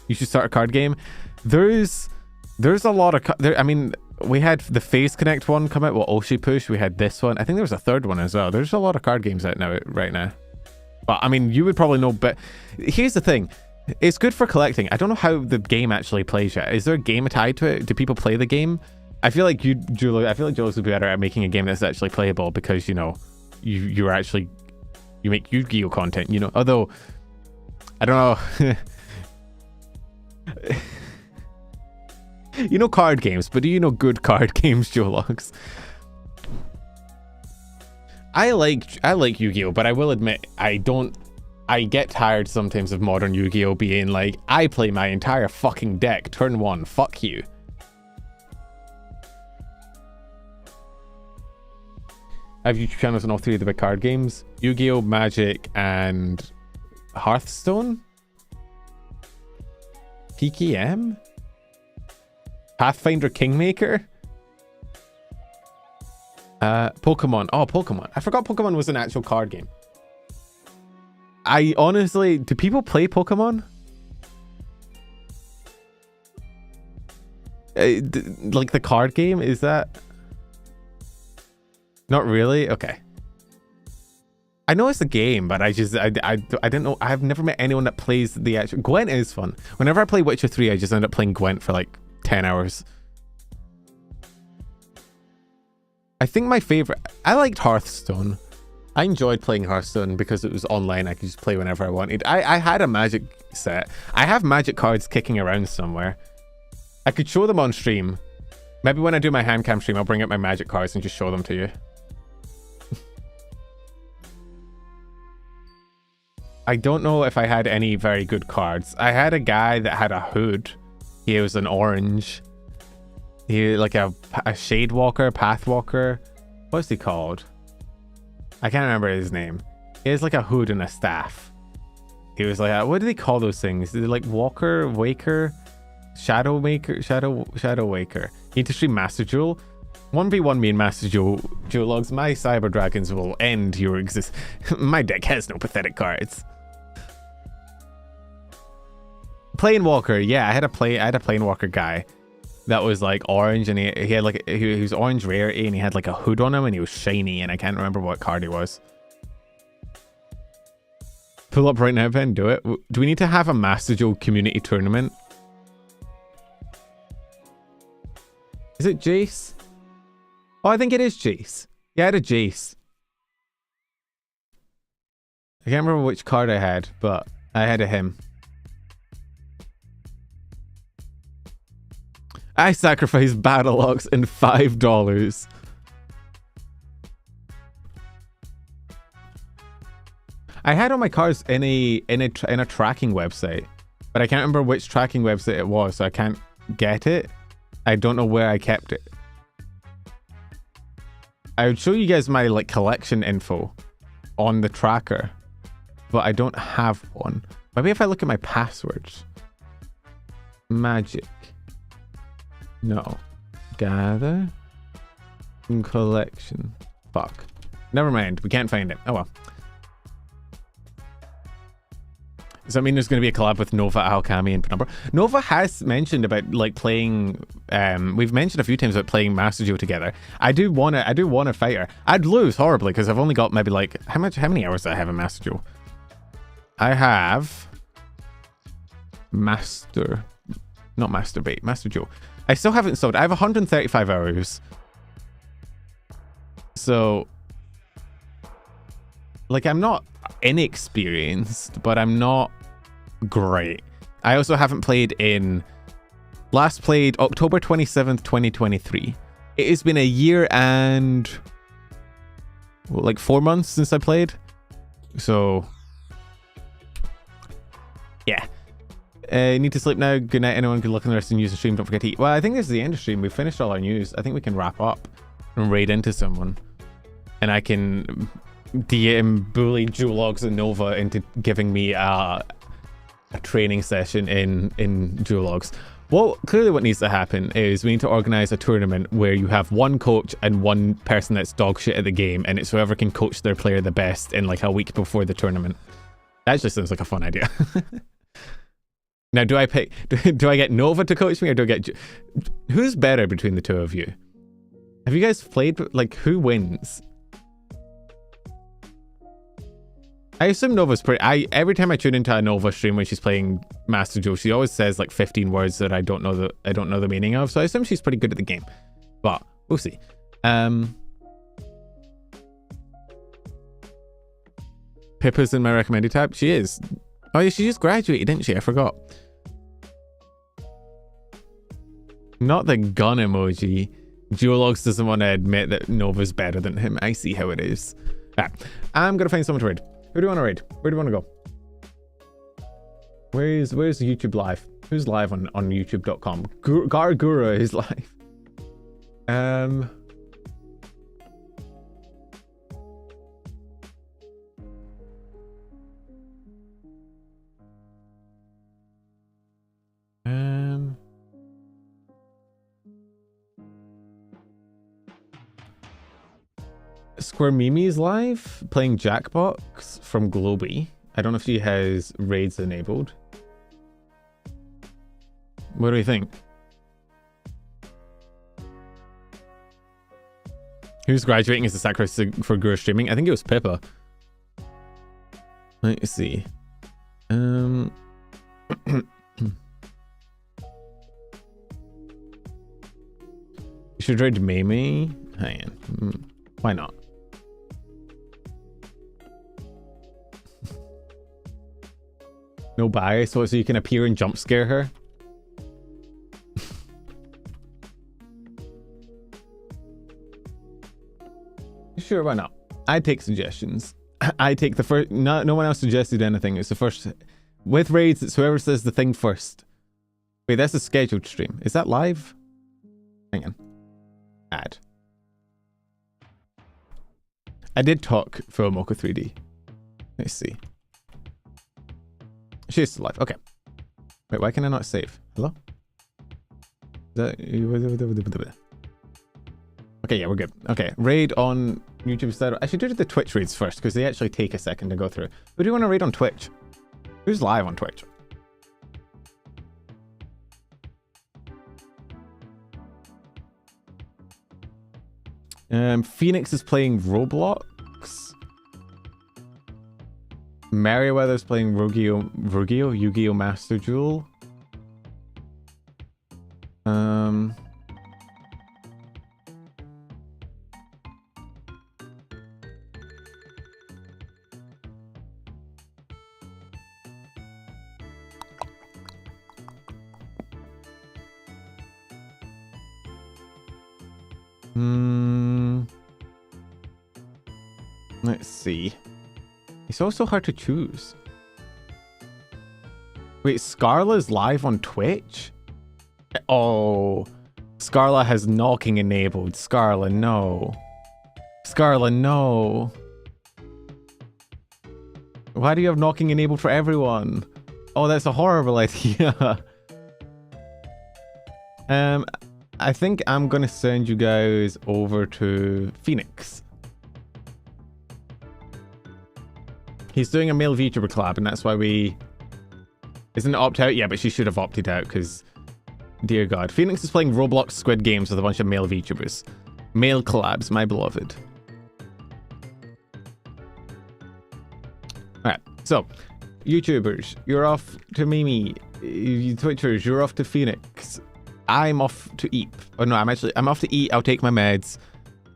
You should start a card game. There's a lot of I mean, we had the Phase Connect one come out. Well, Oshi Push. We had this one. I think there was a third one as well. There's a lot of card games out now right now. But I mean, you would probably know. But here's the thing: it's good for collecting. I don't know how the game actually plays yet. Is there a game tied to it? Do people play the game? I feel like Julius would be better at making a game that's actually playable because you know you make Yu-Gi-Oh content. You know, although I don't know. You know card games, but do you know good card games, Jologs? I like Yu-Gi-Oh, but I will admit I get tired sometimes of modern Yu-Gi-Oh being like, I play my entire fucking deck turn one, fuck you. I have YouTube channels on all three of the big card games: Yu-Gi-Oh, Magic, and Hearthstone. PKM? Pathfinder Kingmaker? Pokemon. Oh, Pokemon. I forgot Pokemon was an actual card game. I honestly... Do people play Pokemon? Like the card game? Is that... Not really? Okay. I know it's a game, but I didn't know. I've never met anyone that plays the actual... Gwent is fun. Whenever I play Witcher 3, I just end up playing Gwent for like 10 hours. I think my favorite... I liked Hearthstone. I enjoyed playing Hearthstone because it was online. I could just play whenever I wanted. I had a Magic set. I have Magic cards kicking around somewhere. I could show them on stream. Maybe when I do my handcam stream, I'll bring up my Magic cards and just show them to you. I don't know if I had any very good cards. I had a guy that had a hood. He was an orange. He like a shade walker, path walker. What's he called? I can't remember his name. He has like a hood and a staff. He was like, what do they call those things? Is it like walker, waker, shadow maker, shadow waker? You need to stream Master Duel. 1v1 me and Master Duel logs. My cyber dragons will end your existence. My deck has no pathetic cards. Planewalker, yeah, I had a Planewalker guy that was like orange, and he had like he was orange rarity, and he had like a hood on him, and he was shiny, and I can't remember what card he was. Pull up right now, Ben. Do it. Do we need to have a Master Duel community tournament? Is it Jace? Oh, I think it is Jace. Yeah, I had a Jace. I can't remember which card I had, but I had a him. I sacrificed Battle Ox and $5. I had all my cards in a tracking website, but I can't remember which tracking website it was, so I can't get it. I don't know where I kept it. I would show you guys my like collection info on the tracker, but I don't have one. Maybe if I look at my passwords. Magic. No. Gather. Collection. Fuck. Never mind. We can't find it. Oh well. Does that mean there's going to be a collab with Nova, Alchemy, and Penumbra? Nova has mentioned about like playing. We've mentioned a few times about playing Master Duo together. I do want to fight her. I'd lose horribly because I've only got maybe like how many hours do I have in Master Duo? I have Master Duo. I still haven't installed. I have 135 hours. So, like, I'm not inexperienced, but I'm not great. I also haven't played last played October 27th, 2023. It has been a year and like 4 months since I played. So, yeah. Need to sleep now. Good night, anyone. Good luck on the rest of the news and stream. Don't forget to eat. Well, I think this is the end of stream. We've finished all our news. I think we can wrap up and raid into someone. And I can DM bully Duologs and Nova into giving me a training session in Duologs. Well, clearly what needs to happen is we need to organize a tournament where you have one coach and one person that's dog shit at the game, and it's whoever can coach their player the best in like a week before the tournament. That just sounds like a fun idea. Now, do I get Nova to coach me, or do I get... Who's better between the two of you? Have you guys played, like, who wins? I assume Nova's pretty... Every time I tune into a Nova stream when she's playing Master Duo, she always says, like, 15 words that I don't know the meaning of, so I assume she's pretty good at the game. But, we'll see. Pippa's in my recommended tab? She is. Oh, yeah, she just graduated, didn't she? I forgot. Not the gun emoji. Duologs doesn't want to admit that Nova's better than him. I see how it is. Right. I'm going to find someone to raid. Who do you want to raid? Where do you want to go? Where's YouTube live? Who's live on youtube.com? Gargura is live. Square Mimi's live playing Jackbox from Globy. I don't know if she has raids enabled. What do you think? Who's graduating as a sacrifice for Guru streaming? I think it was Pippa. Let's see. You should raid Mimi. Hang on. Why not? No bias, so you can appear and jump scare her. Sure, why not? I take suggestions. I take the first. No one else suggested anything. It's the first. With raids, it's whoever says the thing first. Wait, that's a scheduled stream. Is that live? Hang on. Add. I did talk Fuwamoco 3D. Let's see. She's still live. Okay. Wait, why can I not save? Hello? Okay, yeah, we're good. Okay, raid on YouTube style. I should do the Twitch raids first because they actually take a second to go through. Who do you want to raid on Twitch? Who's live on Twitch? Phoenix is playing Roblox. Merriweather's playing Yu-Gi-Oh! Master Duel. Let's see. It's also hard to choose. Wait, Scarla's live on Twitch? Oh, Scarla has knocking enabled. Scarla, no. Scarla, no. Why do you have knocking enabled for everyone? Oh, that's a horrible idea. I think I'm gonna send you guys over to Phoenix. He's doing a male VTuber collab, and that's why we Isn't it opt out? Yeah, but she should have opted out because, dear God. Phoenix is playing Roblox Squid Games with a bunch of male VTubers. Male collabs, my beloved. Alright, so, YouTubers, you're off to Mimi. You Twitchers, you're off to Phoenix. I'm off to eat. Oh no, I'm off to eat. I'll take my meds.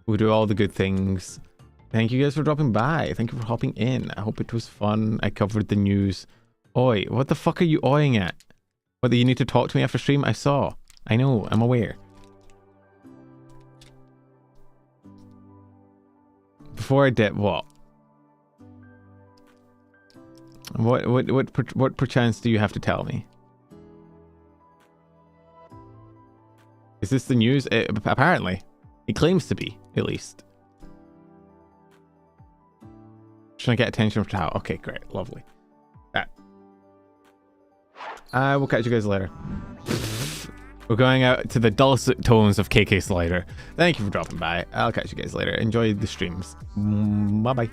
We'll do all the good things. Thank you guys for dropping by. Thank you for hopping in. I hope it was fun. I covered the news. Oi, what the fuck are you oing at? Whether you need to talk to me after stream? I saw. I know, I'm aware. Before I dip, what? What perchance do you have to tell me? Is this the news? Apparently. It claims to be, at least. Trying to get attention from Tao. Okay, great. Lovely. I will catch you guys later. We're going out to the dulcet tones of KK Slider. Thank you for dropping by. I'll catch you guys later. Enjoy the streams. Bye-bye.